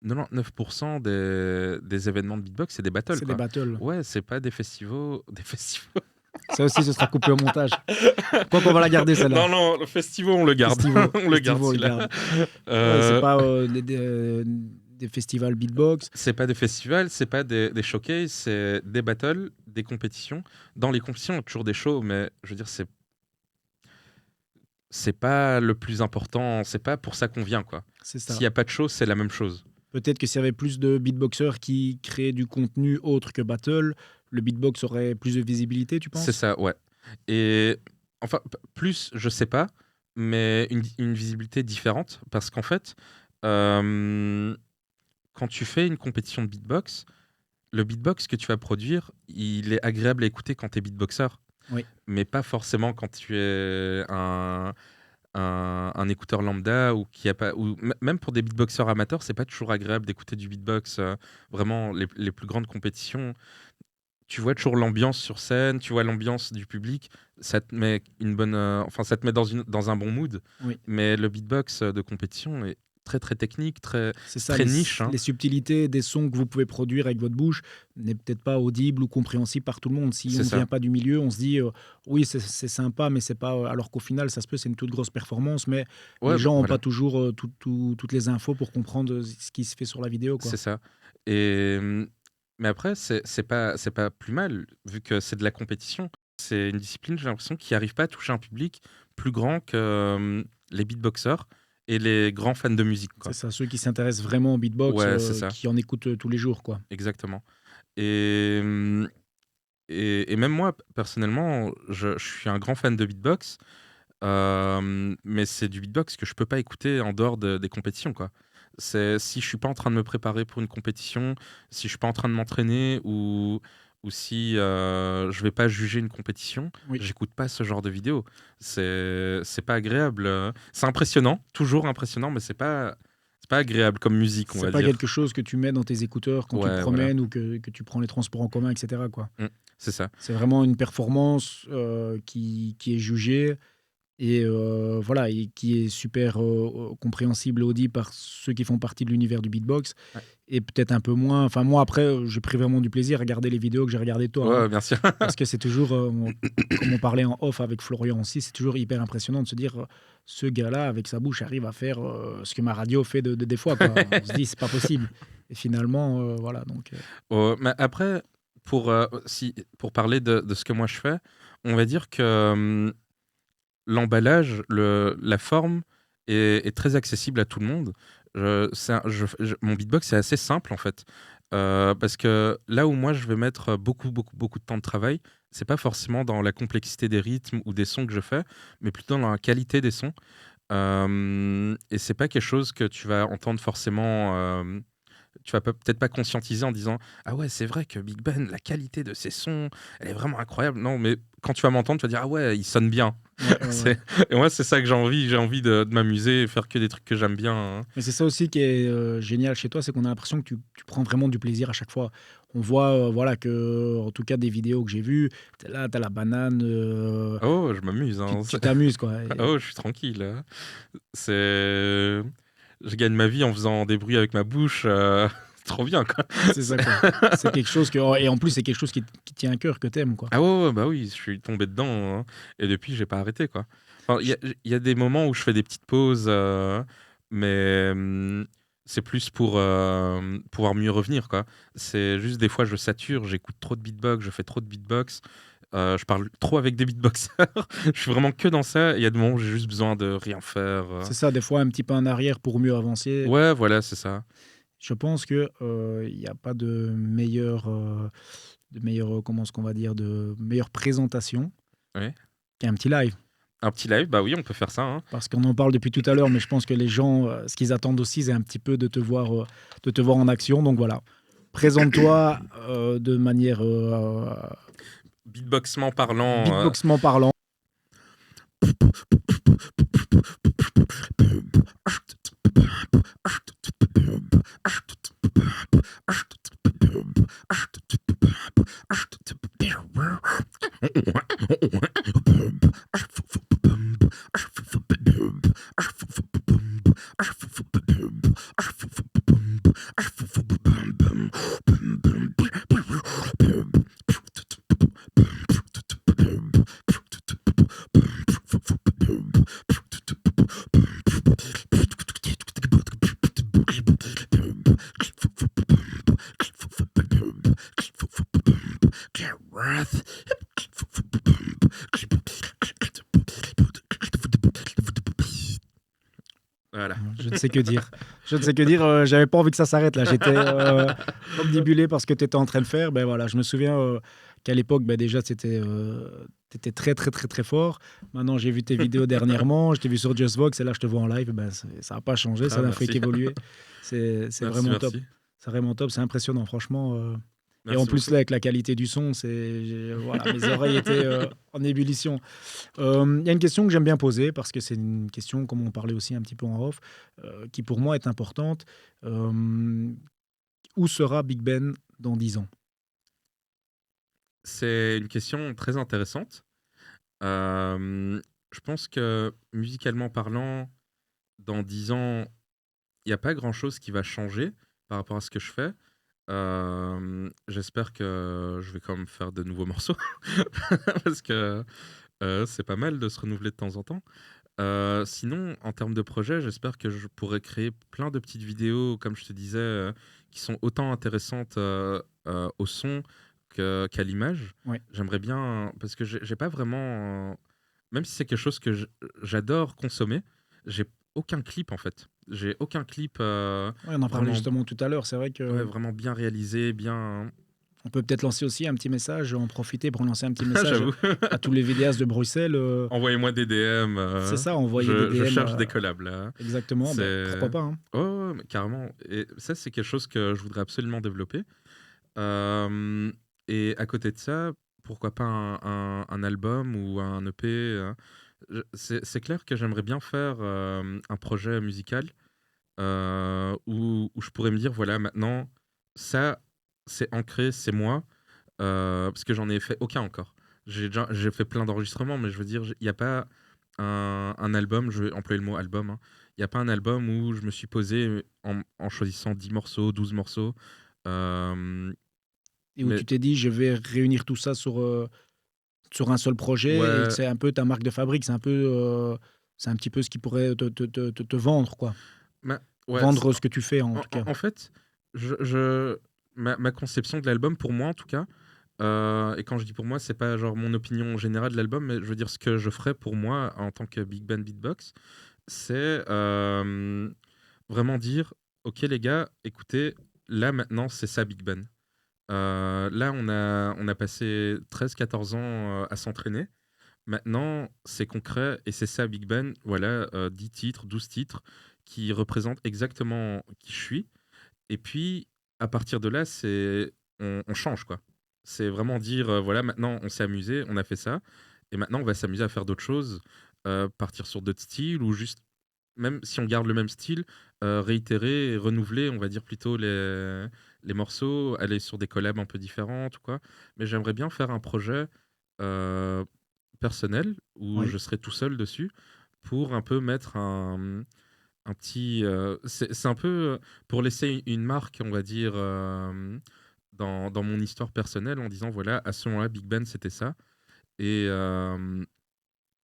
99% des événements de beatbox, c'est des battles, C'est des quoi. battles. Ouais, c'est pas des festivals. Des festivals. Ça aussi, ce sera coupé au montage. Quoi qu'on va la garder, celle-là. Non, non, le festival, on le garde. Festival, on le garde, festival, on le celui-là. garde. Ouais, Euh, c'est pas des festivals beatbox. c'est pas des festivals, c'est pas des showcases, c'est des battles, des compétitions. Dans les compétitions, il y a toujours des shows, mais je veux dire, c'est pas le plus important, c'est pas pour ça qu'on vient, quoi. C'est ça. S'il y a pas de show, c'est la même chose. Peut-être que s'il y avait plus de beatboxers qui créaient du contenu autre que battle, le beatbox aurait plus de visibilité, tu penses? C'est ça, ouais. Et enfin, plus, je sais pas, mais une visibilité différente, parce qu'en fait, quand tu fais une compétition de beatbox, le beatbox que tu vas produire, il est agréable à écouter quand tu es beatboxer, Oui. mais pas forcément quand tu es un écouteur lambda ou qui a pas ou même pour des beatboxers amateurs, c'est pas toujours agréable d'écouter du beatbox. Vraiment, les plus grandes compétitions, tu vois toujours l'ambiance sur scène, tu vois l'ambiance du public, ça te met enfin ça te met dans un bon mood. Oui. Mais le beatbox de compétition est très très technique, C'est ça, très niche, hein. les subtilités des sons que vous pouvez produire avec votre bouche n'est peut-être pas audible ou compréhensible par tout le monde. Si on C'est ne ça. vient pas du milieu, on se dit oui, c'est sympa, mais c'est pas. Alors qu'au final, ça se peut, c'est une toute grosse performance, mais Ouais, les bah, gens n'ont voilà, pas toujours toutes les infos pour comprendre ce qui se fait sur la vidéo, quoi. c'est ça. Et mais après, c'est pas plus mal vu que c'est de la compétition. C'est une discipline, j'ai l'impression, qui arrive pas à toucher un public plus grand que les beatboxers et les grands fans de musique, C'est quoi. ça, ceux qui s'intéressent vraiment au beatbox, Ouais, c'est ça, qui en écoutent tous les jours, quoi. exactement. Et et même moi, personnellement, je suis un grand fan de beatbox, mais c'est du beatbox que je peux pas écouter en dehors des compétitions, quoi. Si je suis pas en train de me préparer pour une compétition, si je suis pas en train de m'entraîner ou si je vais pas juger une compétition, Oui. j'écoute pas ce genre de vidéo. C'est pas agréable. C'est impressionnant, toujours impressionnant, mais c'est pas agréable comme musique, on C'est va pas dire. quelque chose que tu mets dans tes écouteurs quand tu te Ouais, voilà. promènes ou que tu prends les transports en commun, etc., quoi. Mm, c'est ça. C'est vraiment une performance qui est jugée et voilà, et qui est super compréhensible et audible par ceux qui font partie de l'univers du beatbox Ouais, et peut-être un peu moins. Enfin, moi, après, j'ai pris vraiment du plaisir à regarder les vidéos que j'ai regardées de toi, hein, ouais, bien sûr. parce que c'est toujours, comme on parlait en off avec Florian aussi, c'est toujours hyper impressionnant de se dire ce gars-là, avec sa bouche, arrive à faire ce que ma radio fait des fois, quoi. On se dit, c'est pas possible. Et finalement, voilà, donc. Mais après, pour parler de ce que moi je fais, on va dire que l'emballage, la forme est très accessible à tout le monde. Mon beatbox est assez simple en fait. Parce que là où moi je vais mettre beaucoup de temps de travail, c'est pas forcément dans la complexité des rythmes ou des sons que je fais, mais plutôt dans la qualité des sons. Et c'est pas quelque chose que tu vas entendre forcément. Tu vas peut-être pas conscientiser en disant ah ouais, c'est vrai que Big Ben, la qualité de ses sons, elle est vraiment incroyable. Non, mais quand tu vas m'entendre, tu vas dire ah ouais, il sonne bien. Ouais, ouais, ouais. Et moi, c'est ça que j'ai envie de m'amuser et faire que des trucs que j'aime bien, hein. Mais c'est ça aussi qui est génial chez toi, c'est qu'on a l'impression que tu prends vraiment du plaisir à chaque fois. On voit, voilà, que, en tout cas, des vidéos que j'ai vues, t'es là, t'as la banane, Oh, je m'amuse, hein. tu t'amuses, quoi. Oh, je suis tranquille, hein. C'est Je gagne ma vie en faisant des bruits avec ma bouche, c'est trop bien, quoi. C'est ça, quoi. C'est quelque chose que, et en plus, c'est quelque chose qui tient à cœur, que t'aimes, quoi. Ah ouais, ouais, bah oui, je suis tombé dedans, hein, et depuis, j'ai pas arrêté, quoi. Enfin, il y a des moments où je fais des petites pauses, mais c'est plus pour pouvoir mieux revenir, quoi. C'est juste des fois, je sature, j'écoute trop de beatbox, je fais trop de beatbox, je parle trop avec des beatboxers. Je suis vraiment que dans ça. Il y a des moments où j'ai juste besoin de rien faire. C'est ça, des fois, un petit pas en arrière pour mieux avancer. Ouais, voilà, c'est ça. Je pense que il n'y a pas de meilleure, comment est-ce qu'on va dire, de meilleure présentation Ouais. qu'un petit live. Un petit live, bah oui, on peut faire ça, hein. Parce qu'on en parle depuis tout à l'heure, mais je pense que les gens, ce qu'ils attendent aussi, c'est un petit peu de te voir en action. Donc voilà, présente-toi de manière Beatboxement parlant. beatboxement parlant. Voilà. Je ne sais que dire. Je ne sais que dire. J'avais pas envie que ça s'arrête là. J'étais omnibulé par ce que tu étais en train de faire. Ben voilà, je me souviens qu'à l'époque, ben déjà, t'étais très, très, très, très fort. Maintenant, j'ai vu tes vidéos dernièrement. Je t'ai vu sur Just Vox et là, je te vois en live. Ben, ça n'a pas changé. Ça Ah, n'a fait merci. qu'évoluer. C'est Merci, vraiment top. merci. C'est vraiment top. C'est impressionnant, franchement. Et Merci en plus, beaucoup. là, avec la qualité du son, voilà, mes oreilles étaient en ébullition. Il y a une question que j'aime bien poser, parce que c'est une question, comme on parlait aussi un petit peu en off, qui pour moi est importante. Où sera Big Ben dans 10 ans? C'est une question très intéressante. Je pense que musicalement parlant, dans 10 ans, il y a pas grand-chose qui va changer par rapport à ce que je fais. J'espère que je vais quand même faire de nouveaux morceaux parce que, c'est pas mal de se renouveler de temps en temps. Sinon, en termes de projet, j'espère que je pourrais créer plein de petites vidéos, comme je te disais, qui sont autant intéressantes, au son qu'à l'image. Ouais. J'aimerais bien parce que j'ai pas vraiment, même si c'est quelque chose que j'adore consommer, j'ai aucun clip, en fait. J'ai aucun clip, Ouais, on en parlait vraiment justement tout à l'heure. C'est vrai ouais, que vraiment bien réalisé, bien on peut peut-être lancer aussi un petit message, en profiter pour lancer un petit message j'avoue. à tous les vidéastes de Bruxelles. Envoyez-moi des DM, C'est ça, envoyer des je DM. cherche des collabs, là. Exactement, ben, pourquoi C'est pas, hein. ouais, ouais, ouais, mais carrément et ça, c'est quelque chose que je voudrais absolument développer. Hem et à côté de ça, pourquoi pas un album ou un EP, c'est clair que j'aimerais bien faire, un projet musical, où je pourrais me dire: «Voilà, maintenant, ça, c'est ancré, c'est moi». Parce que j'en ai fait aucun encore. J'ai fait plein d'enregistrements, mais je veux dire, il y a pas un album, je vais employer le mot album, hein. Il y a pas un album où je me suis posé en choisissant 10 morceaux, 12 morceaux, hem, Et où mais tu t'es dit: «Je vais réunir tout ça sur un seul projet» et que ouais, c'est un peu ta marque de fabrique, c'est un petit peu ce qui pourrait te vendre, quoi. ma ouais, Vendre ce que tu fais, en en tout cas. en fait, je ma conception de l'album, pour moi en tout cas, et quand je dis pour moi, c'est pas genre mon opinion générale de l'album, mais je veux dire ce que je ferais pour moi en tant que big band beatbox, c'est, vraiment dire: «OK les gars, écoutez, là maintenant c'est ça Big Ben». Là on a passé 13 14 ans, à s'entraîner. Maintenant, c'est concret et c'est ça Big Ben. Voilà, 10 titres, 12 titres qui représentent exactement qui je suis et puis à partir de là, c'est on change quoi. C'est vraiment dire, voilà maintenant on s'est amusé, on a fait ça et maintenant on va s'amuser à faire d'autres choses, partir sur d'autres styles ou juste même si on garde le même style, réitérer et renouveler, on va dire plutôt les morceaux, aller sur des collabs un peu différentes ou quoi. Mais j'aimerais bien faire un projet, heu, personnel où Oui. je serai tout seul dessus pour un peu mettre un petit, c'est un peu, pour laisser une marque, on va dire, dans mon histoire personnelle en disant: «Voilà, à ce moment-là, Big Ben, c'était ça» et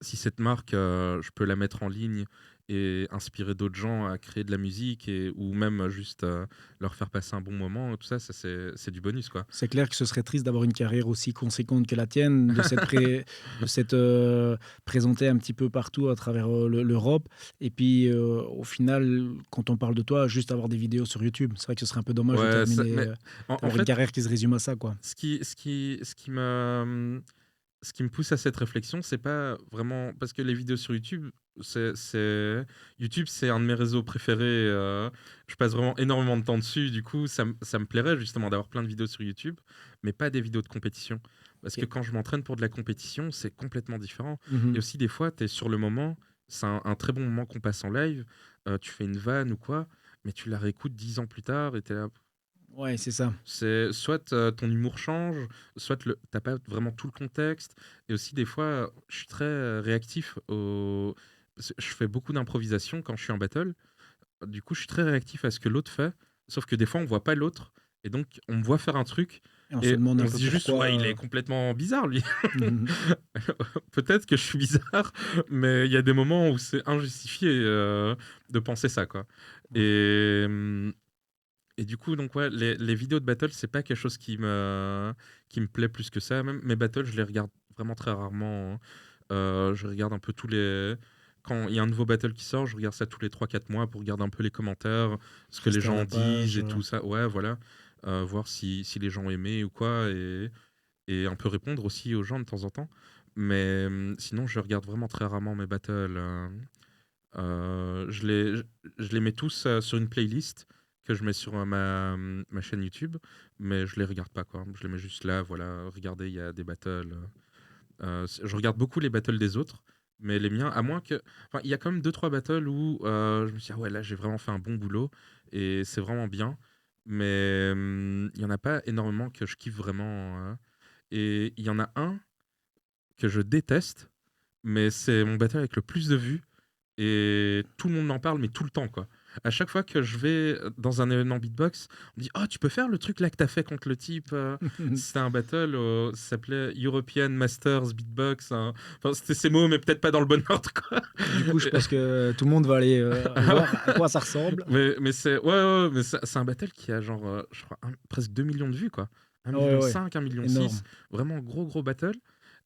si cette marque, je peux la mettre en ligne et inspirer d'autres gens à créer de la musique et ou même juste, leur faire passer un bon moment, tout ça, ça c'est du bonus, quoi. C'est clair que ce serait triste d'avoir une carrière aussi conséquente que la tienne, de s'être présenté un petit peu partout à travers, l'Europe et puis, au final, quand on parle de toi, juste avoir des vidéos sur YouTube. C'est vrai que ce serait un peu dommage de Ouais, ça terminer, mais en d'avoir une fait, carrière qui se résume à ça, quoi. ce qui me pousse à cette réflexion, c'est pas vraiment parce que les vidéos sur YouTube, YouTube, c'est un de mes réseaux préférés, je passe vraiment énormément de temps dessus, du coup, ça me plairait justement d'avoir plein de vidéos sur YouTube, mais pas des vidéos de compétition. Parce que OK. quand je m'entraîne pour de la compétition, c'est complètement différent. Et Mmh. aussi des fois, tu es sur le moment, c'est un très bon moment qu'on passe en live, tu fais une vanne ou quoi, mais tu la réécoutes 10 ans plus tard et tu es là Ouais, c'est ça. c'est soit, ton humour change, soit tu pas vraiment tout le contexte et aussi des fois, je suis très, réactif au parce que je fais beaucoup d'improvisation quand je suis en battle. Du coup, je suis très réactif à ce que l'autre fait, sauf que des fois, on voit pas l'autre et donc on me voit faire un truc Et on se et demande un on se peu dit juste: «Ouais, il pourquoi, est complètement bizarre lui». mmh Peut-être que je suis bizarre, mais il y a des moments où c'est injustifié, de penser ça, quoi et et du coup, donc ouais, les vidéos de battle, c'est pas quelque chose qui me plaît plus que ça. Même mes battles, je les regarde vraiment très rarement, hein. Je regarde un peu tous les quand il y a un nouveau battle qui sort, je regarde ça tous les 3 4 mois pour regarder un peu les commentaires, ce que les Rester à gens la disent page, et tout ça. Ouais, voilà, voir si les gens ont aimé ou quoi et un peu répondre aussi aux gens de temps en temps. Mais, sinon, je regarde vraiment très rarement mes battles, je les mets tous, sur une playlist que je mets sur, ma chaîne YouTube, mais je les regarde pas, quoi. Je les mets juste là, voilà, regardez, il y a des battles, je regarde beaucoup les battles des autres, mais les miens, à moins que enfin, il y a quand même 2 3 battles où, je me suis dit: «Ah ouais, là, j'ai vraiment fait un bon boulot et c'est vraiment bien», mais, il y en a pas énormément que je kiffe vraiment, Et il y en a un que je déteste, mais c'est mon battle avec le plus de vues. Et tout le monde m'en parle, mais tout le temps, quoi. À chaque fois que je vais dans un événement beatbox, on me dit: «Oh, tu peux faire le truc là que t'as fait contre le type?» C'était un battle, ça s'appelait European Masters Beatbox, hein. Enfin, c'était ces mots, mais peut-être pas dans le bon ordre, quoi. Du coup, je pense que tout le monde va aller voir à quoi ça ressemble. Mais c'est ouais, mais c'est un battle qui a genre, je crois, presque 2 millions de vues, quoi. 1,5 Ouais, million, ouais, 1,6 million. énorme. Vraiment gros battle.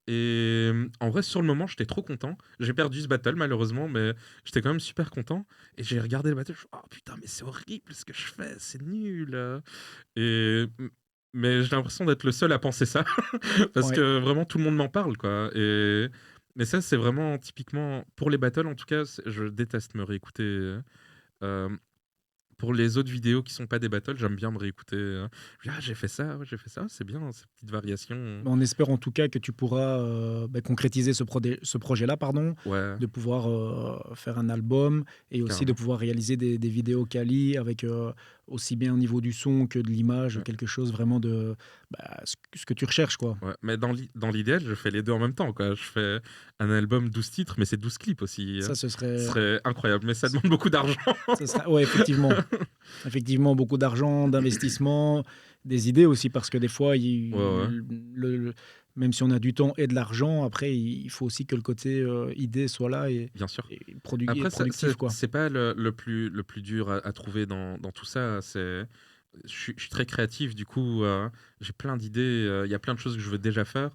Et en vrai, sur le moment, j'étais trop content. J'ai perdu ce battle, malheureusement, mais j'étais quand même super content. Et j'ai regardé le battle, je me suis dit: «Oh putain, mais c'est horrible ce que je fais, c'est nul!» Et mais j'ai l'impression d'être le seul à penser ça, parce Ouais. que vraiment tout le monde m'en parle, quoi. Mais ça, c'est vraiment typiquement pour les battles, en tout cas, je déteste me réécouter. euh, pour les autres vidéos qui sont pas des battles, j'aime bien me réécouter. Je dis: «Ah, j'ai fait ça, ouais, j'ai fait ça, c'est bien, ces petites variations.» On espère en tout cas que tu pourras concrétiser ce projet-là, pardon, Ouais, de pouvoir faire un album et aussi de carrément. pouvoir réaliser des vidéos quali avec aussi bien au niveau du son que de l'image, Ouais. quelque chose vraiment de ce que tu recherches, quoi. Ouais, mais dans l'idéal, je fais les 2 en même temps, quoi. Je fais un album 12 titres, mais c'est 12 clips aussi, Ça, hein. ce Ce serait, serait incroyable, mais ça demande beaucoup d'argent. ce serait ouais, effectivement. Effectivement, beaucoup d'argent, d'investissement, des idées aussi, parce que des fois, Ouais, ouais, même si on a du temps et de l'argent, après, il faut aussi que le côté idée soit là bien sûr. et Après, productif, quoi. c'est pas le plus dur à trouver dans tout ça. Je suis très créatif, du coup, j'ai plein d'idées. Il y a plein de choses que je veux déjà faire.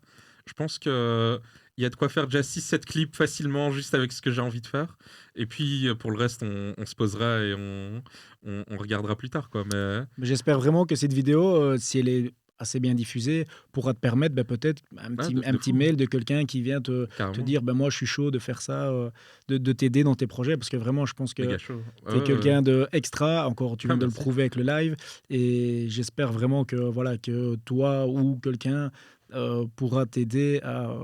Je pense que il y a de quoi faire déjà 6-7 clips facilement, juste avec ce que j'ai envie de faire. Et puis, pour le reste, on se posera et on regardera plus tard, quoi. Mais Mais j'espère vraiment que cette vidéo, si elle est assez bien diffusée, pourra te permettre, peut-être ah, un de petit fou, mail de quelqu'un qui vient te carrément. dire: «Moi, je suis chaud de faire ça», de t'aider dans tes projets. Parce que vraiment, je pense que Méga chaud. Ouais, tu es ouais, ouais. quelqu'un d'extra. Encore, tu Ah, viens de le merci. prouver avec le live et j'espère vraiment que, voilà, que toi ou quelqu'un, pourra t'aider à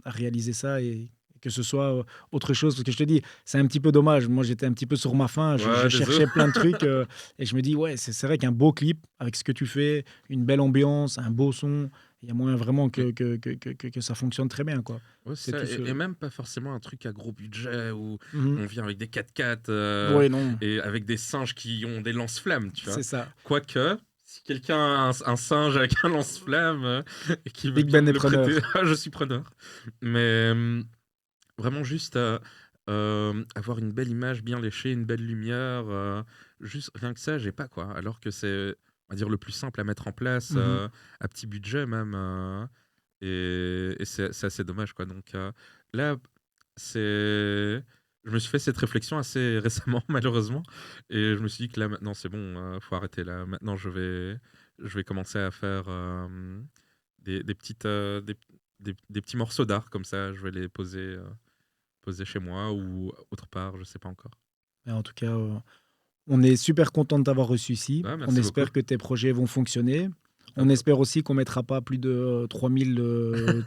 réaliser ça et que ce soit, autre chose. Parce que je te dis, c'est un petit peu dommage. Moi, j'étais un petit peu sur ma faim. Je Ouais, désolé. cherchais plein de trucs, et je me dis: «Ouais, c'est vrai qu'un beau clip avec ce que tu fais, une belle ambiance, un beau son, il y a moyen vraiment que ça fonctionne très bien, quoi». Ouais, C'est c'est tout ça. ce Et même pas forcément un truc à gros budget où mmh on vient avec des 4x4 Ouais, non, et avec des singes qui ont des lance-flammes, tu vois. c'est ça. Quoique, si quelqu'un a un singe avec un lance-flamme et qui veut Big bien Ben me est le prêter, preneur. je suis preneur. Mais vraiment juste avoir une belle image bien léchée, une belle lumière, juste rien que ça, j'ai pas, quoi. Alors que c'est, on va dire, le plus simple à mettre en place, Mmh à petit budget même. Et c'est assez dommage, quoi. Donc là, c'est je me suis fait cette réflexion assez récemment, malheureusement, et je me suis dit que là, maintenant, c'est bon, faut arrêter là. Maintenant, je vais commencer à faire des petites, des petits morceaux d'art comme ça. Je vais les poser chez moi ou autre part, je sais pas encore. Et en tout cas, on est super content de t'avoir reçu ici. Ouais, On merci beaucoup. espère que tes projets vont fonctionner. On Hop. espère aussi qu'on mettra pas plus de 3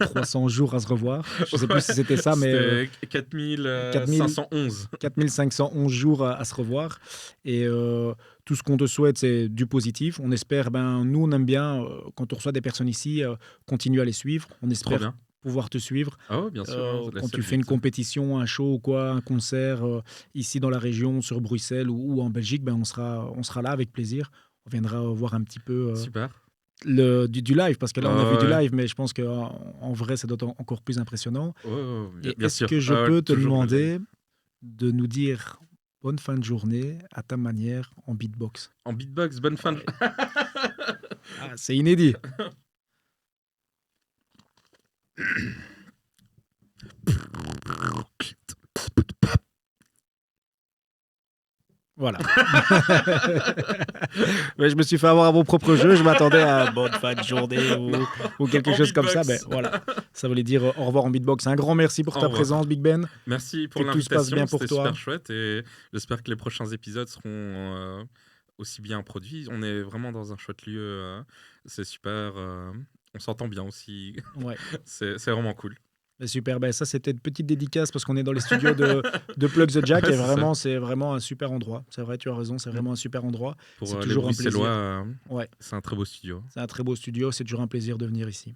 300 jours à se revoir. Je sais plus Ouais, si c'était ça, mais c'était 4 4511. 511 jours à se revoir. Et tout ce qu'on te souhaite, c'est du positif. On espère, nous, on aime bien, quand on reçoit des personnes ici, continuer à les suivre. On Trop espère bien. pouvoir te suivre. Ah ouais, bien sûr, hein, Quand c'est tu le fais une but. compétition, un show ou quoi, un concert, ici dans la région, sur Bruxelles ou en Belgique, on sera là avec plaisir. On viendra voir un petit peu Super. du live, parce que là, on a vu du Ouais, live, mais je pense qu'en en vrai, ça doit être encore plus impressionnant. ouais, ouais, Et bien est-ce sûr. que je Ah ouais, peux te toujours le live. demander de nous dire bonne fin de journée à ta manière en beatbox? En beatbox, bonne fin de... Ouais. Ah, c'est inédit. Voilà. Ouais, je me suis fait avoir à mon propre jeu. Je m'attendais à bonne fin de journée Non, ou quelque en chose comme ça. Mais beatbox. voilà, ça voulait dire au revoir en beatbox. Un grand merci pour Au ta revoir. présence, Big Ben. Merci Que pour tout se passe bien l'invitation, pour c'était toi. super chouette et j'espère que les prochains épisodes seront aussi bien produits. On est vraiment dans un chouette lieu, c'est super, on s'entend bien aussi, Ouais. c'est vraiment cool. Super, ça c'était une petite dédicace parce qu'on est dans les studios de Plug the Jack Ouais, et c'est ça. vraiment c'est vraiment un super endroit. C'est vrai, tu as raison, c'est Mm. vraiment un super endroit. Pour C'est les toujours un Bruxellois, plaisir. Ouais, c'est un très beau studio. c'est un très beau studio, c'est toujours un plaisir de venir ici.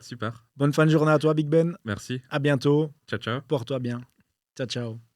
Super. Bonne fin de journée à toi, Big Ben. Merci. À bientôt. Ciao, ciao. Porte-toi bien. Ciao, ciao.